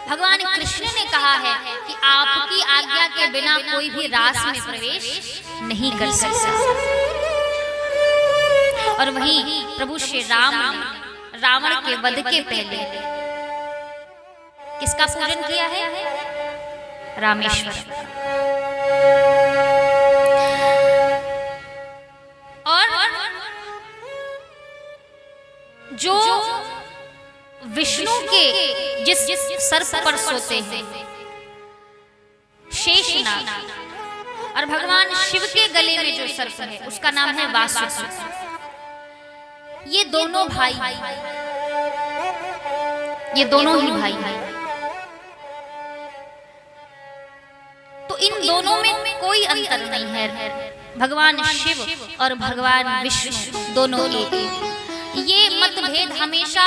भगवान कृष्ण ने कहा है कि आपकी आज्ञा के बिना कोई भी रास में प्रवेश नहीं कर सकता। और वहीं प्रभु श्री राम ने रावण के वध के पहले किसका पूजन किया है? रामेश्वर। जो विष्णु के जिस सर्प पर सोते हैं शेषनाग, और भगवान शिव के गले में जो सर्प है उसका नाम है वासुकी। ये दोनों भाई, ये दोनों ही भाई हैं। तो इन दोनों में कोई अंतर नहीं है। भगवान शिव और भगवान विष्णु दोनों एक। ये मतभेद हमेशा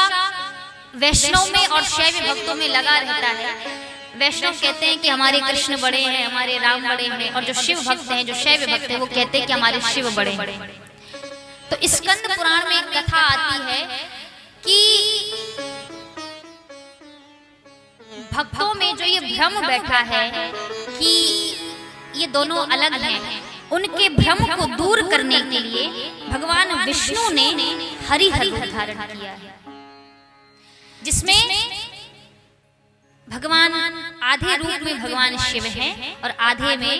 वैष्णव में और शैव भक्तों में लगा रहता है। वैष्णव कहते हैं कि हमारे कृष्ण बड़े हैं, हमारे राम बड़े हैं, और जो शिव भक्त हैं, जो शैव भक्त हैं, वो कहते हैं कि हमारे शिव बड़े हैं। तो स्कंद पुराण में एक कथा आती है कि भक्तों में जो ये भ्रम बैठा है कि ये दोनों अलग हैं, उनके भ्रम को दूर करने के लिए भगवान विष्णु ने हरिहर रूप धारण किया है, जिसमें भगवान आधे रूप में भगवान शिव हैं और आधे में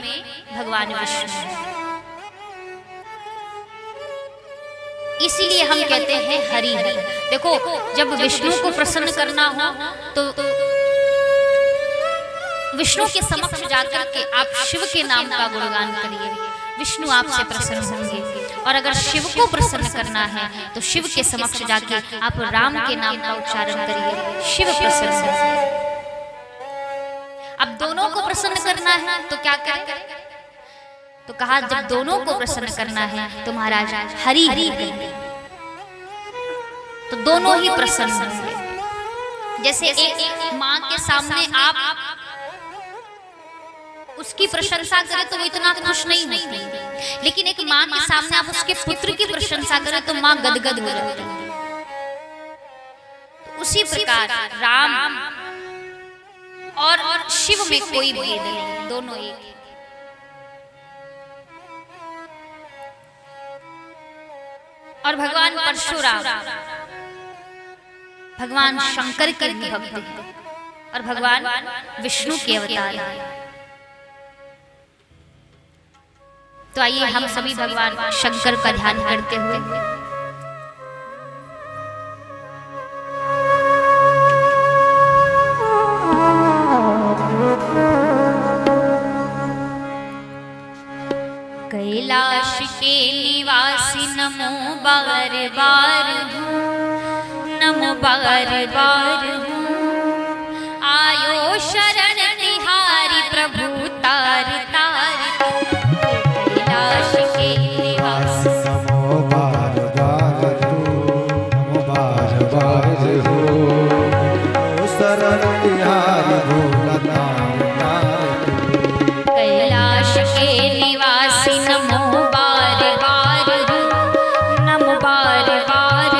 भगवान विष्णु हैं। इसीलिए हम कहते हैं हरि हरि। देखो जब विष्णु को प्रसन्न करना हो तो विष्णु के समक्ष जाकर के आप शिव के नाम का गुणगान करिए, विष्णु आपसे प्रसन्न होंगे। और अगर शिव को प्रसन्न करना है तो शिव के समक्ष जाके आप राम के नाम का उच्चारण करिए, शिव प्रसन्न होंगे। अब दोनों को प्रसन्न करना है तो क्या करें? तो कहा जब दोनों को प्रसन्न करना है तो महाराज हरि हरि करिए, तो दोनों ही प्रसन्न होंगे। जैसे एक माँ के सामने आप उसकी प्रशंसा करें तो वो इतना खुश नहीं होती, लेकिन एक माँ के सामने आप उसके पुत्र की प्रशंसा करें तो माँ गदगद हो जाती है। उसी प्रकार राम और शिव में कोई भेद नहीं, दोनों एक। और भगवान परशुराम भगवान शंकर के भी भक्त हैं और भगवान विष्णु के अवतार हैं। तो आइए हम सभी भगवान शंकर का ध्यान करते हुए कैलाश के निवासी नमो बार बार नमो बार बार आयो शरण तिहारी प्रभु तार तार। कैलाश के निवासी नमो बार बार नमो बार बार शरण तिहारी भोला कैलाश के निवासी नमो बार बार नमो बार बार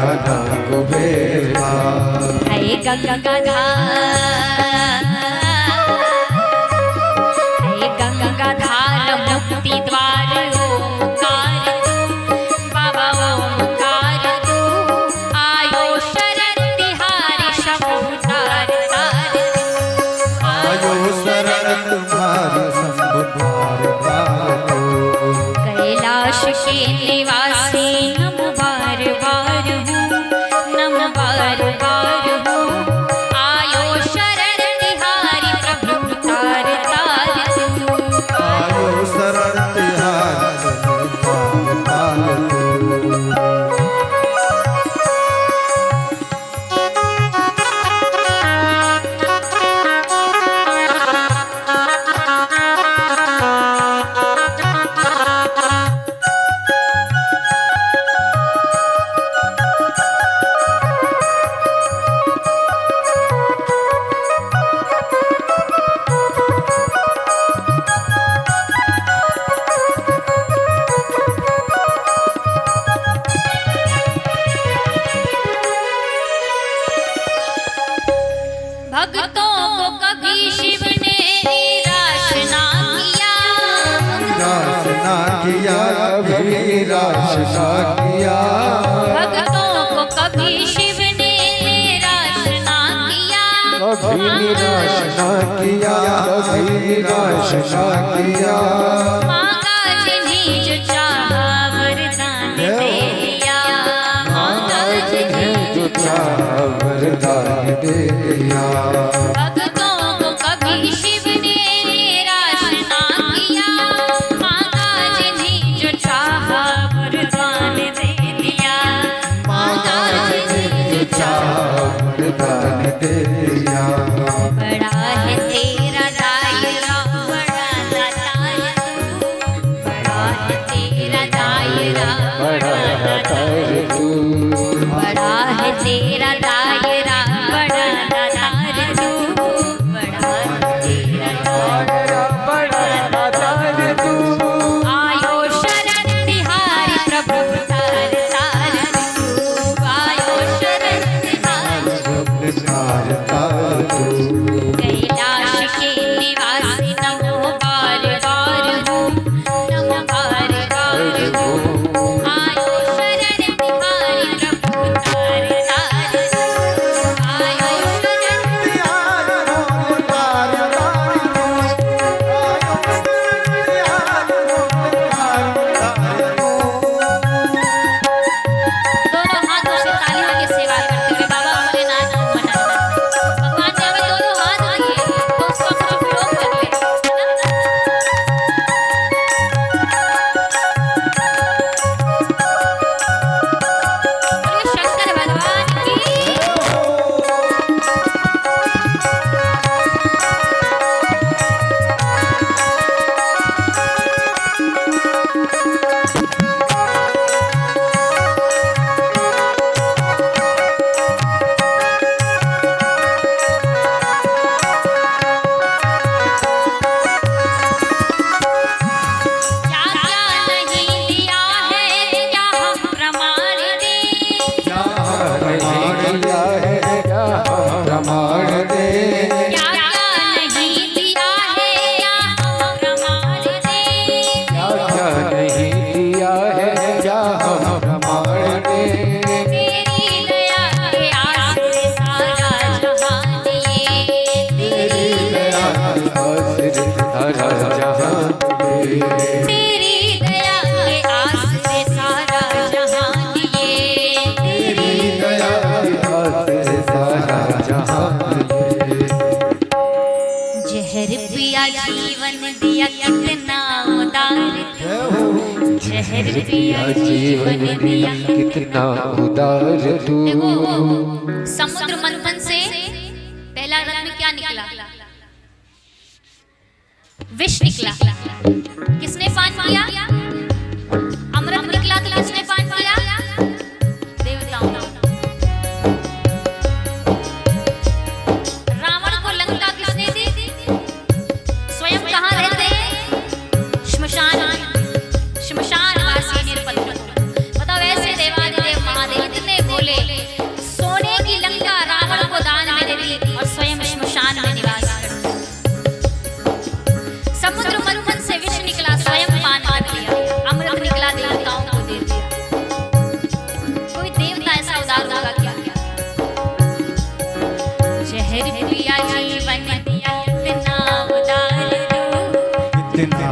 राधा कुबेर है गंगाधार मुक्ति द्वार ओंकार तू बाबा ओंकार तू आयो शरण तिहारी शंभु तार तार आयो शरण तुम्हारी शंभु तार तार कैलाश के निवासी नम बार बार हूँ नम बार बार हूँ आयो शरण तिहारी प्रभु तार तार तू आयो शरण तिहारी शंभु तार तार भक्तों को कभी शिव ने निराश ना किया निराश ना किया कभी निराश ना किया भक्तों को कभी शिव ने निराश ना किया कभी निराश ना किया कभी निराश ना किया मांगा जिन्हीं जो चाहा वरदान दे दिया मांगा जिन्हीं जो चाहा वरदान दे दिया भक्तों को कभी शिव ने निराश ना किया मांगा जिन्हीं जो चाहा वरदान दे दिया मांगा जिन्हीं जो चाहा वरदान दे दिया बड़ा है तेरा दायरा बड़ा दातार तू बड़ा है तेरा दायरा बड़ा दातार तू बड़ा है तेरा दायरा बड़ा दातार तू बड़ा है तेरा दायरा बड़ा दातार तू आयो शरण तिहारी प्रभु तार तार तू आयो शरण तिहारी तार तार तू कैलाश के निवासी नमो बार बार हूँ नमो बार बार हूँ आयो शरण तिहारी प्रभु तार तार आयो शरण दोनों हाथों से तालियों की सेवा करते हुए बाबा भोलेनाथ को मनाना भगवान ने हमें दोनों हाथ दिए तो उसका कुछ उपयोग कर ले बोलिए शंकर भगवान की क्या क्या नहीं दिया है क्या हम प्रमाण दें प्रमाण दिया है क्या हम प्रमाण दे क्या क्या नहीं दिया है क्या हम प्रमाण दें क्या क्या नहीं दिया है क्या हम प्रमाण दे तेरी दया के आस से सारा जहान ये तेरी दया सारा जहान तेरी दया के आस से सारा जहान ये तेरी दया सारा जहान जहर पिया जीवन दिया कितना उदार तू जहर पिया जीवन दिया कितना उदार तू देखो समुद्र मंथन से पहला रत्न क्या निकला विष निकला किसने पान किया अमृत निकला तो किसने पान किया देवताओं रावण को लंका किसने दी स्वयं कहाँ रहते हैं श्मशान श्मशान वासी निरपत्र बताओ ऐसे देवादिदेव महादेव इतने बोले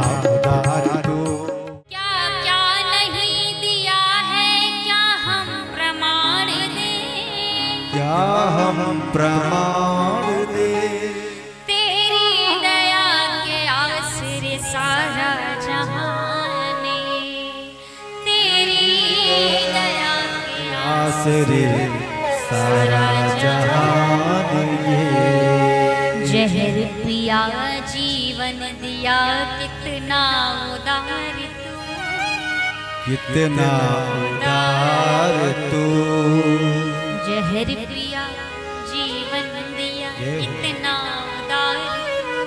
उदार तू। क्या क्या नहीं दिया है, क्या हम प्रमाण दें, क्या हम प्रमाण दे, तेरी दया के आसरे सारा जहान तेरी दया के आसरे सारा जहान ये। जहर पिया जीवन दिया, कितना उदार तू, कितना उदार तू। जहर पिया जीवन दिया, कितना उदार तू।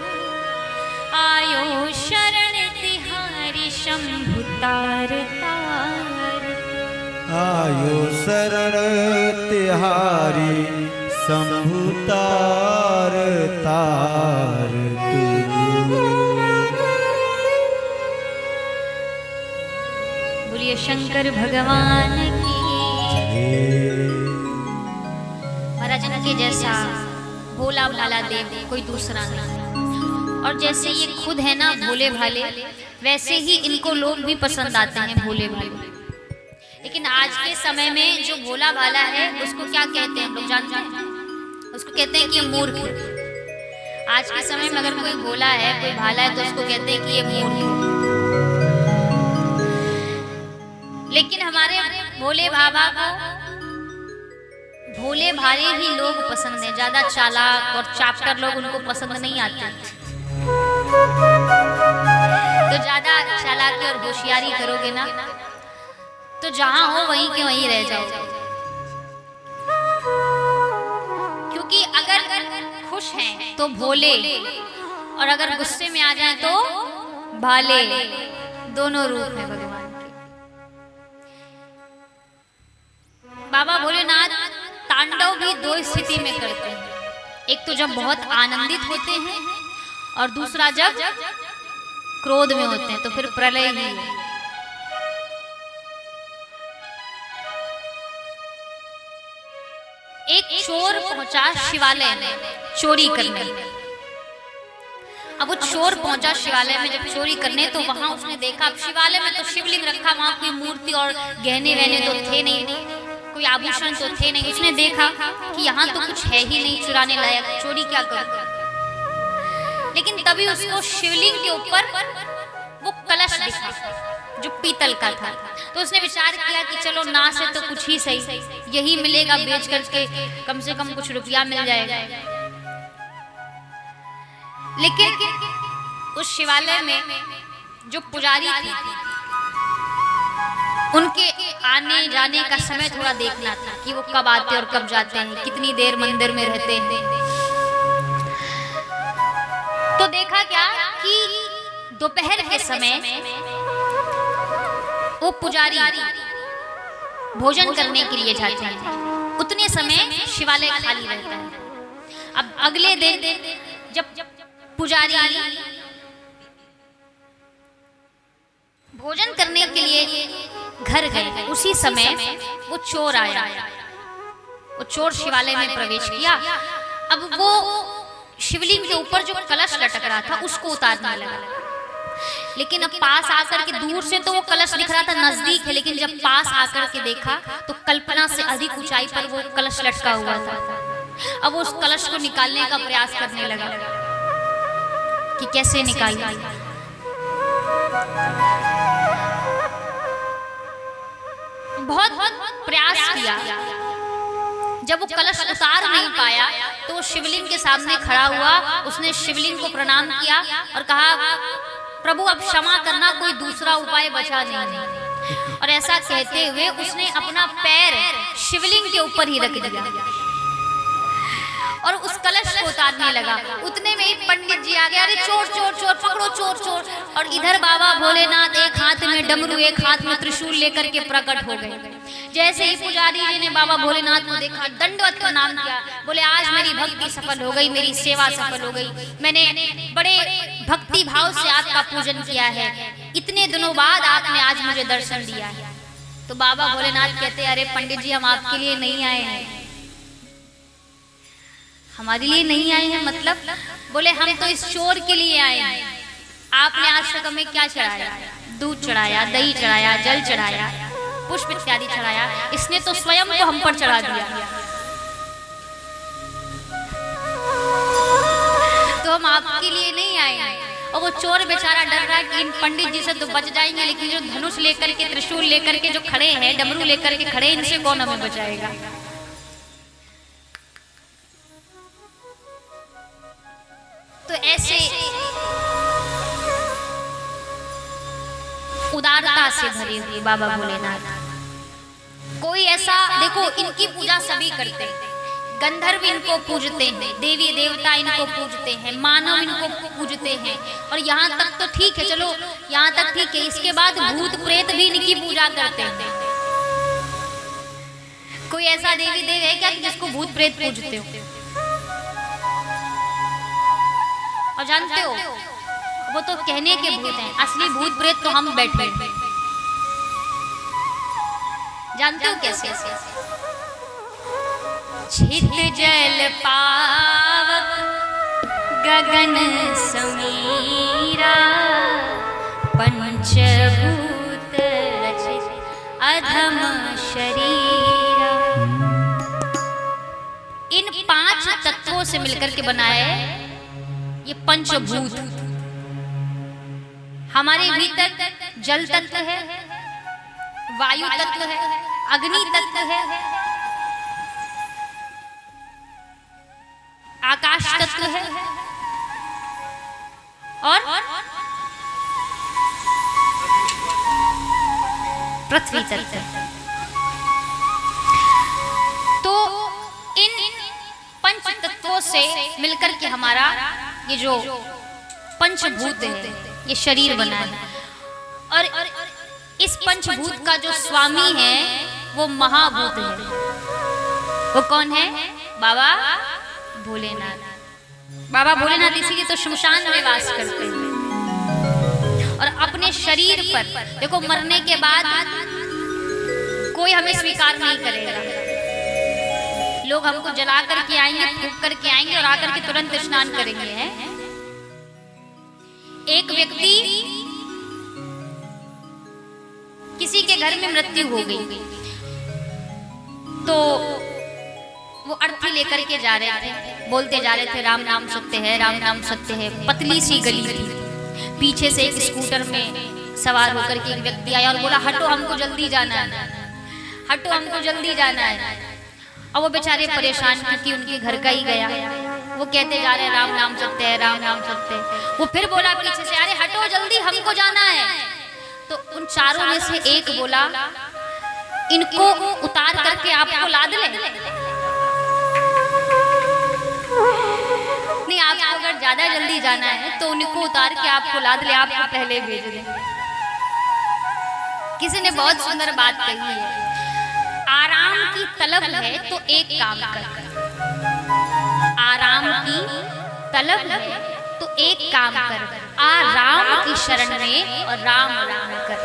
आयो शरण तिहारी शंभु तार तार, आयो शरण तिहारी शंभु तार तार तू। बोलिए शंकर भगवान की। महाराज इनके जैसा भोला भाला देव कोई दूसरा नहीं। और जैसे ये खुद है ना भोले भाले, वैसे ही इनको लोग भी पसंद आते हैं भोले भाले। लेकिन आज के समय में जो भोला भाला है उसको क्या कहते हैं, लोग जानते हैं? उसको कहते हैं कि ये मूर्ख है। आज के समय में अगर कोई भोला है, कोई भाला है, तो उसको कहते हैं कि ये मूर्ख है। लेकिन हमारे भोले बाबा को भोले भाले ही लोग पसंद हैं, ज्यादा चालाक और चापटर लोग उनको पसंद नहीं आते। तो ज्यादा चालाकी और होशियारी करोगे ना तो जहां हो वहीं के वहीं रह जाओगे। क्योंकि अगर खुश हैं तो भोले, और अगर गुस्से में आ जाएं तो भाले, दोनों रूप हैं भगवान के। बाबा भोलेनाथ तांडव भी दो स्थिति में करते हैं, एक तो जब बहुत आनंदित होते हैं और दूसरा जब क्रोध में होते हैं, तो फिर प्रलय ही है। एक चोर पहुंचा शिवालय में चोरी करने। अब वो चोर पहुंचा शिवालय में जब चोरी करने, तो वहां उसने देखा, अब शिवालय में तो शिवलिंग रखा, वहां कोई मूर्ति और गहने वहने तो थे नहीं, कोई आभूषण तो थे नहीं। उसने देखा कि यहाँ तो कुछ है ही नहीं चुराने लायक, चोरी क्या करूं। लेकिन तभी उसको शिवलिंग के ऊपर वो कलश दिखा जो पीतल का था। तो उसने विचार किया कि चलो ना से तो कुछ ही सही, यही मिलेगा, बेच करके कम से कम कुछ रुपया मिल जाएगा। लेकिन उस शिवालय में जो पुजारी थे, उनके आने जाने का समय थोड़ा देखना था कि वो कब आते और कब जाते हैं, कितनी देर मंदिर में रहते हैं। तो देखा क्या कि दोपहर के समय वो पुजारी भोजन करने के लिए जाते हैं, उतने समय शिवालय खाली रहता है। अब अगले दिन जब पुजारी भोजन करने के लिए घर गए, उसी समय वो चोर आया। वो चोर शिवालय में प्रवेश किया। अब वो शिवलिंग के ऊपर जो कलश लटक रहा था उसको उतारने लगा। लेकिन अब पास आकर के, दूर से तो वो कलश दिख रहा था, नजदीक है, लेकिन जब पास आकर के देखा तो कल्पना से अधिक ऊंचाई पर वो कलश लटका हुआ था। अब वो उस कलश को निकालने का प्रयास करने लगा कि कैसे निकाले। बहुत प्रयास किया। जब वो कलश उतार नहीं पाया तो वो शिवलिंग के सामने खड़ा हुआ। उसने शिवलिंग को प्रणाम किया और कहा, प्रभु अब क्षमा करना, कोई दूसरा उपाय बचा नहीं। और ऐसा कहते हुए उसने अपना पैर शिवलिंग के ऊपर ही रख दिया और उस कलश को उतारने लगा। उतने में ही पंडित जी आ गए, अरे चोर चोर चोर, पकड़ो चोर चोर। और इधर बाबा भोलेनाथ एक हाथ में डमरू, एक हाथ में त्रिशूल लेकर के प्रकट हो गए। जैसे ही पुजारी जी ने बाबा भोलेनाथ को देखा, दंडवत प्रणाम किया, बोले आज मेरी भक्ति सफल हो गई, मेरी सेवा सफल हो गई, मैंने बड़े भक्ति भाव से आपका पूजन किया है, इतने दिनों बाद आपने आज मुझे दर्शन दिया है। तो बाबा भोलेनाथ कहते, अरे पंडित जी हम आपके लिए नहीं आए हैं। हमारे लिए नहीं आए हैं मतलब? बोले हम तो इस चोर के लिए आए हैं। आपने आज तक हमें क्या चढ़ाया? दूध चढ़ाया, दही चढ़ाया, जल चढ़ाया, पुष्प इत्यादि चढ़ाया। इसने तो स्वयं को हम पर चढ़ा दिया। तो हम आपके लिए नहीं आए। और वो चोर बेचारा डर रहा है कि इन पंडित जी से तो बच जाएंगे, लेकिन जो धनुष लेकर के, त्रिशूल लेकर के जो खड़े हैं, डमरू लेकर के खड़े, इनसे कौन हमें बचाएगा? तो ऐसे उदारता से भरे हुए बाबा भोलेनाथ। कोई ऐसा देखो, इनकी पूजा सभी करते हैं। गंधर्व इनको पूजते हैं, देवी देवता इनको पूजते हैं, मानव इनको पूजते हैं। और यहाँ तक तो ठीक है, चलो यहाँ तक ठीक है। इसके बाद भूत प्रेत भी इनकी पूजा करते हैं। कोई ऐसा देवी देव है क्या जिसको भूत प्रेत पूजते हो? और जानते हो, वो तो कहने के भूत हैं, असली भूत प्रेत तो हम बैठे हैं। जानते हो कैसे? छित जल पावक गगन समीरा, पंचभूत रचित अधम शरीरा। इन 5 तत्वों से मिलकर के बनाए ये पंचभूत। हमारे भीतर जल तत्व है, वायु तत्व है, अग्नि तत्व है, आकाश तत्व है और पृथ्वी तत्व है। तो इन पंच तत्वों से मिलकर के हमारा ये जो पंचभूत है, ये शरीर बना है। और इस पंचभूत का जो स्वामी है वो महाभूत है। वो कौन है? बाबा भोलेनाथ। बाबा भोलेनाथ इसीलिए तो शमशान में वास करते हैं। और अपने शरीर पर देखो, मरने के बाद कोई हमें स्वीकार नहीं करेगा। लोग हमको जला करके आएंगे, फूंक करके आएंगे और आकर के तुरंत स्नान करेंगे। है एक व्यक्ति, किसी के घर में मृत्यु हो गई, तो वो अर्थी लेकर के जा रहे थे, बोलते जा रहे थे राम नाम सत्य है, राम नाम सत्य है। पतली सी गली थी, पीछे से एक स्कूटर में सवार होकर के एक व्यक्ति आया और बोला, हटो हमको जल्दी जाना है, हटो हमको जल्दी जाना है। और वो बेचारे परेशान, क्योंकि उनके घर का ही गया। वो कहते जा रहे हैं राम नाम सत्य है, राम नाम सत्य है। वो फिर बोला पीछे से, अरे हटो जल्दी हमको जाना है। तो उन चारों में से एक बोला, इनको उतार करके आपको लाद ले। नहीं, आपको अगर ज्यादा जल्दी जाना है तो उनको उतार के आपको लाद ले, आपको पहले भेज दे। किसी ने बहुत सुंदर बात कही है, आराम की तलब है तो एक काम कर। आराम की तलब है तो एक काम कर, आ राम की शरण में और राम राम कर।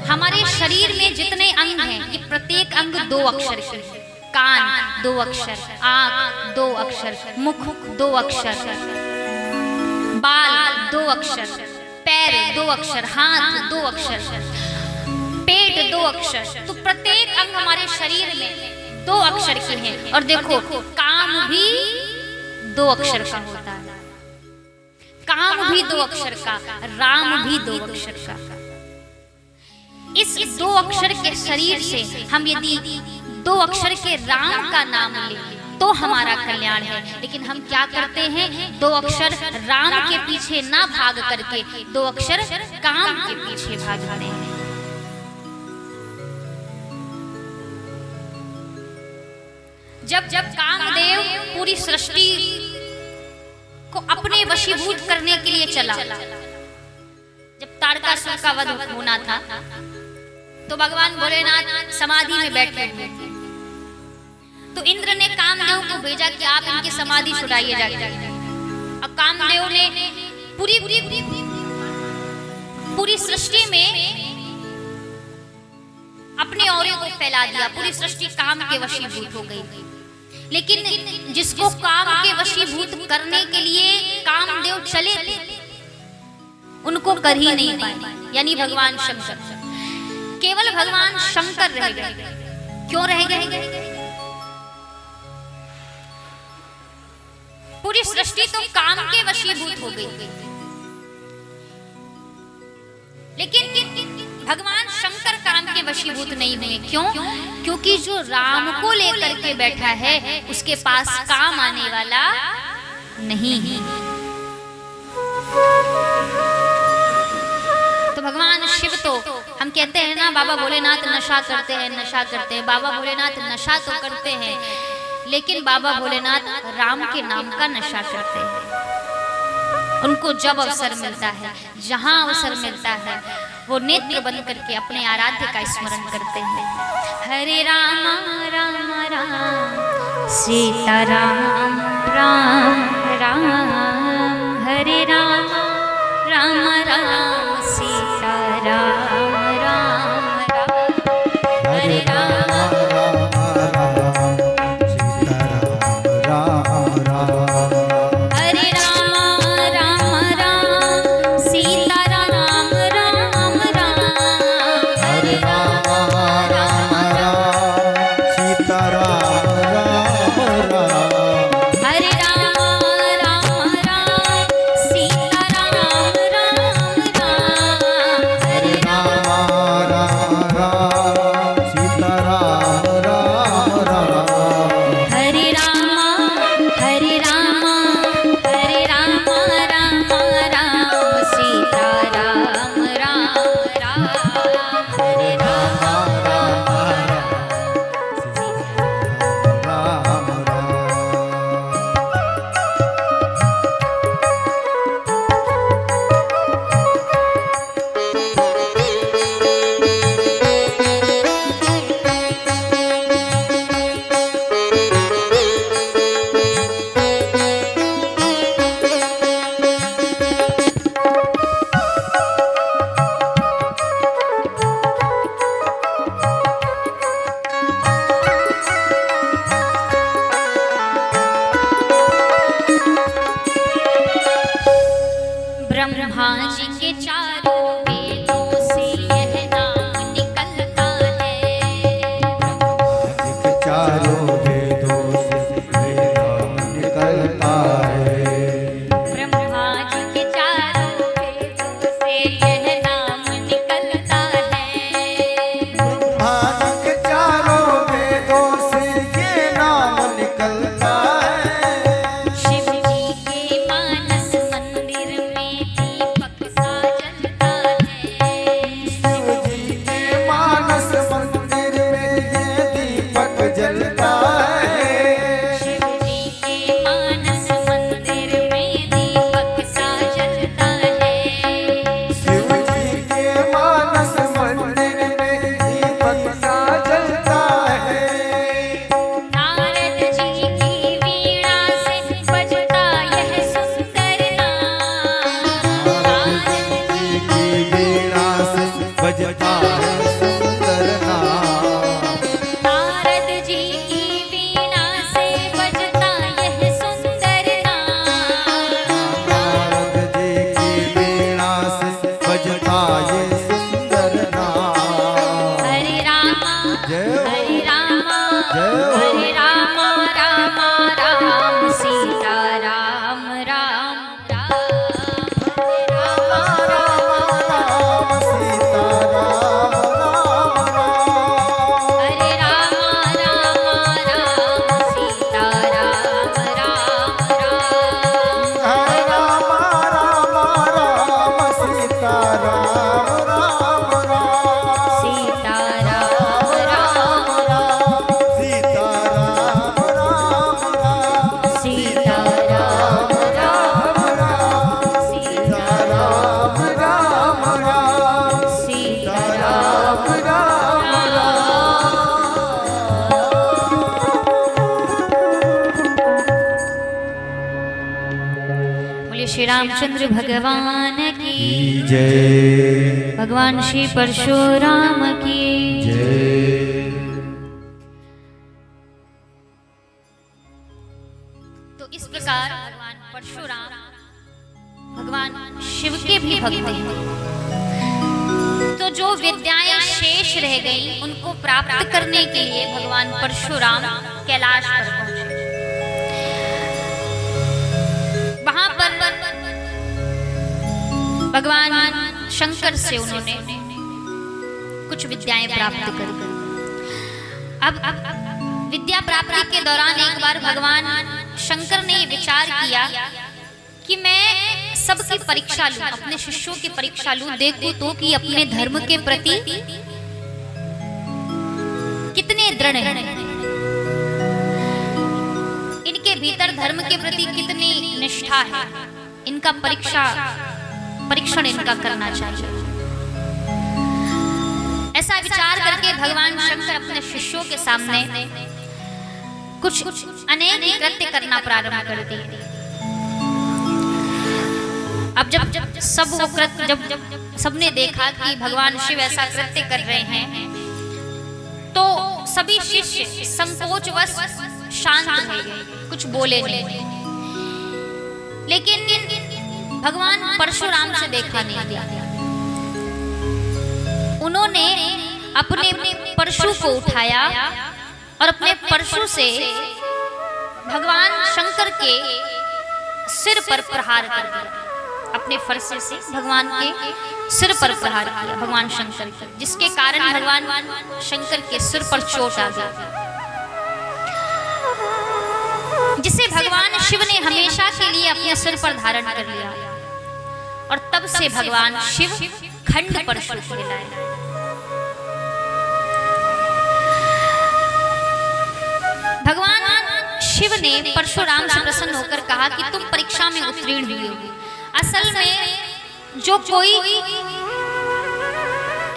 हमारे शरीर में जितने अंग हैं, ये प्रत्येक अंग 2 अक्षर के। कान 2 अक्षर, आंख 2 अक्षर, मुख 2 अक्षर, बाल 2 अक्षर, पैर 2 अक्षर, हाथ 2 अक्षर, पेट 2 अक्षर। तो प्रत्येक अंग हमारे शरीर में 2 अक्षर के हैं। और देखो, काम भी 2 अक्षर का होता है, काम भी 2 अक्षर का, राम भी 2 अक्षर का। इस 2 अक्षर के शरीर से हम यदि 2 अक्षर के राम का नाम लें तो हमारा कल्याण है। लेकिन हम क्या करते हैं, 2 अक्षर राम के पीछे ना भाग करके 2 अक्षर काम के पीछे भागते हैं। जब जब कामदेव पूरी सृष्टि को अपने वशीभूत करने के लिए चला, जब तारकासुर का वध होना था, तो भगवान भोलेनाथ समाधि में बैठे हुए थे। तो इंद्र ने कामदेव को भेजा कि आप इनकी समाधि छुड़ाइए जाके। अब कामदेव ने पूरी सृष्टि में अपने औरे को फैला दिया, पूरी सृष्टि काम के वशीभूत हो गई। लेकिन जिसको काम के वशीभूत करने के लिए कामदेव चले थे, उनको कर ही नहीं पाए, यानी भगवान शंकर। केवल भगवान शंकर रह गए। क्यों रह गए? पूरी सृष्टि तो काम के वशीभूत हो गई, लेकिन भगवान शंकर काम के वशीभूत नहीं हुए। क्यों? क्योंकि जो राम को लेकर के बैठा है उसके पास काम आने वाला नहीं है। तो भगवान शिव तो, हम कहते हैं ना बाबा भोलेनाथ नशा करते हैं, नशा करते हैं। बाबा भोलेनाथ नशा तो करते हैं, लेकिन बाबा भोलेनाथ राम के नाम का नशा करते हैं। उनको जब अवसर मिलता है, जहां अवसर मिलता है, वो नेत्र बंद करके अपने आराध्य का स्मरण करते हैं। हरे राम राम राम सीता राम राम राम, हरे राम राम राम सीता राम राम राम, हरे राम ब्रह्मा जी के चारों वेदों से यह नाम निकलता है। ब्रह्मा जी के चारों वेदों से यह नाम निकलता है। ब्रह्मा जी के चारों वेदों से यह नाम निकलता है। ब्रह्मा जी के चारों वेदों से ये नाम निकलता है। शिव जी के मानस मंदिर में दीपक सा जलता है। शिव जी के मानस मंदिर में ये दीपक जलता है। शिव जी के मानस मंदिर में दीपक सा जलता है। शिव जी के मानस मंदिर में दीपक सा जलता है। नारद जी की वीणा से बजता यह सुंदर नाम। नारद जी की वीणा से बजता है सुंदर नाम। नारद जी की वीणा से बजता यह सुंदर नाम। नारद जी की वीणा से बजता ये सुंदर नाम। हरे रामा जय हो। हरे रामा जय हो। हरे रामा राम राम सीता राम राम राम, हरे रामा राम सीता राम राम राम। हरे रामा राम राम सीता राम राम राम, हरे राम राम सीता राम राम राम। सीता राम राम राम, सीता राम राम राम। सीता राम राम राम, सीता राम राम राम। सीता राम राम बोलिए श्री रामचंद्र भगवान की जय भगवान श्री परशुराम की जय। शिव के भी भक्त हैं। तो जो विद्याएं शेष रह गई उनको प्राप्त करने के लिए भगवान परशुराम कैलाश पर पहुंचे। वहां पर भगवान शंकर से उन्होंने कुछ विद्याएं प्राप्त करी। अब विद्या प्राप्ति के दौरान एक बार भगवान शंकर ने ये विचार किया कि मैं सबकी परीक्षा लूं, अपने शिष्यों की परीक्षा लूं, देखूं तो कि अपने धर्म के प्रति कितने दृढ़ हैं, इनके भीतर धर्म के प्रति कितनी निष्ठा है, इनका परीक्षण इनका करना चाहिए। ऐसा विचार करके भगवान शंकर अपने शिष्यों के सामने कुछ अनेक कृत्य करना प्रारंभ कर दिए। अब जब सब वो कृत्य जब सबने देखा कि भगवान शिव ऐसा कृत्य कर रहे हैं, तो सभी शिष्य संकोचवश शांत रह गए, कुछ बोले नहीं। लेकिन भगवान परशुराम से देखा नहीं गया। उन्होंने अपने परशु को उठाया और अपने परशु से भगवान शंकर के सिर पर प्रहार कर दिया। अपने फरसे से भगवान के सिर पर प्रहार किया भगवान शंकर के, जिसके कारण भगवान शंकर के सिर पर चोट आ गई, जिसे भगवान शिव ने हमेशा के लिए अपने सिर पर धारण कर लिया। और तब से भगवान शिव खंड परशु कहलाए। भगवान शिव ने परशुराम से प्रसन्न होकर कहा कि तुम परीक्षा में उत्तीर्ण हुए हो। असल में जो कोई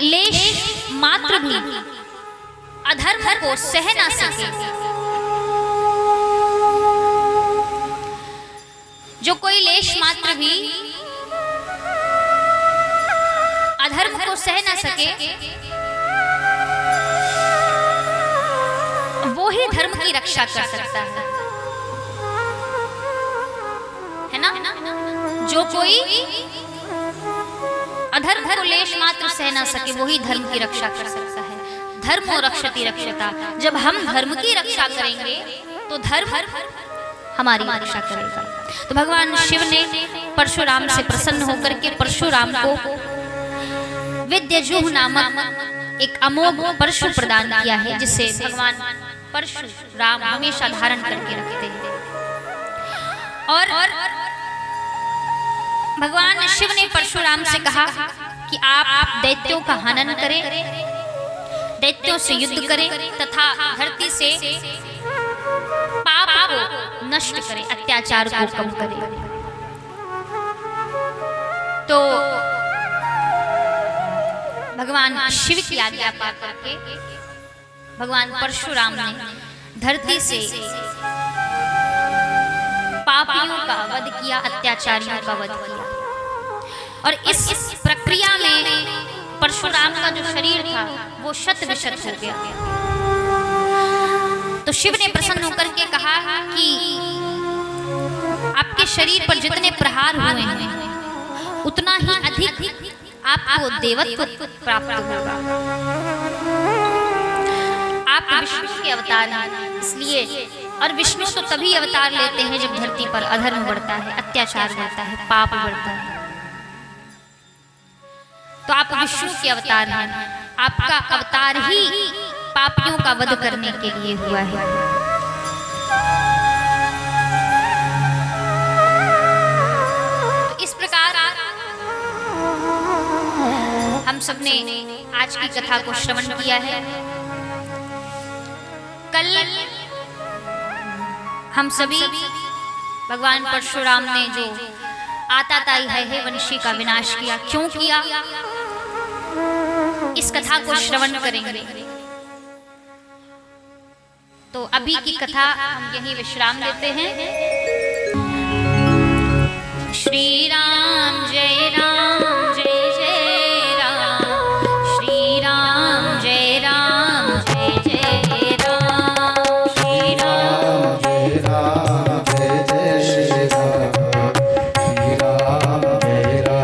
लेश मात्र भी अधर्म को सह ना सके, जो कोई लेश मात्र भी अधर्म को सह ना सके, वो ही धर्म की रक्षा कर सकता है ना? जो कोई अधर्म को लेश मात्र सह ना सके, वही धर्म की रक्षा कर सकता है। धर्म और रक्षति रक्षता। जब हम धर्म की रक्षा करेंगे तो धर्म हमारी रक्षा करेगा। तो भगवान शिव ने परशुराम से प्रसन्न होकर के परशुराम को विद्यजुः नामक एक अमोघ परशु प्रदान किया है, जिसे भगवान परशुराम हमेशा धारण करके रखते हैं। और भगवान शिव ने परशुराम से कहा कि आप दैत्यों का हनन करें, दैत्यों से युद्ध करें तथा धरती से पाप को नष्ट करें, अत्याचार को कम करें। तो भगवान शिव की आज्ञा पाकर के भगवान परशुराम ने धरती से पापियों का वध किया, अत्याचारियों का वध किया। और इस प्रक्रिया में परशुराम का जो शरीर था वो शत विशत हो गया। तो शिव ने प्रसन्न होकर के कहा कि आपके शरीर पर जितने प्रहार हुए हैं उतना ही अधिक आपको देवत्व प्राप्त होगा। आप विष्णु के अवतार हैं, इसलिए और विष्णु तो तभी अवतार लेते हैं जब धरती पर अधर्म बढ़ता है, अत्याचार बढ़ता है, पाप बढ़ता है। तो आप विष्णु के अवतार हैं, आपका अवतार ही पापियों का वध करने के लिए हुआ है। इस प्रकार हम सबने आज की कथा को श्रवण किया है। कल हम सभी भगवान परशुराम ने जो आताताई है वंशी का विनाश किया, क्यों किया, इस कथा को श्रवण करेंगे। तो अभी की कथा हम यही विश्राम लेते हैं। श्री राम जय राम जय जय राम, श्री राम जय राम जय जय राम, श्री राम जय राम जय जय श्री राम, श्री राम जय राम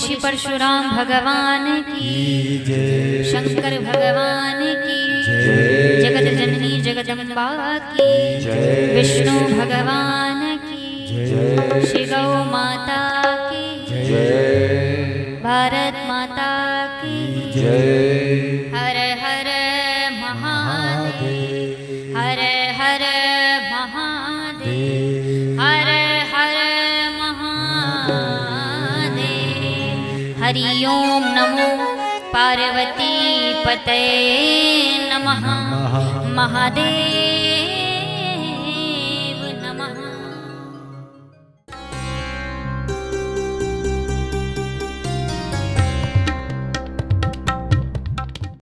श्री परशुराम भगवान की जय शंकर भगवान की जय जगत जननी जगदम्बा की जय विष्णु भगवान की जय श्री गौ माता की जय भारत माता की जय हर हर महादेव हर हर महादेव हर हर महादेव हरि ओम नमो पार्वती पतये नमः महादेव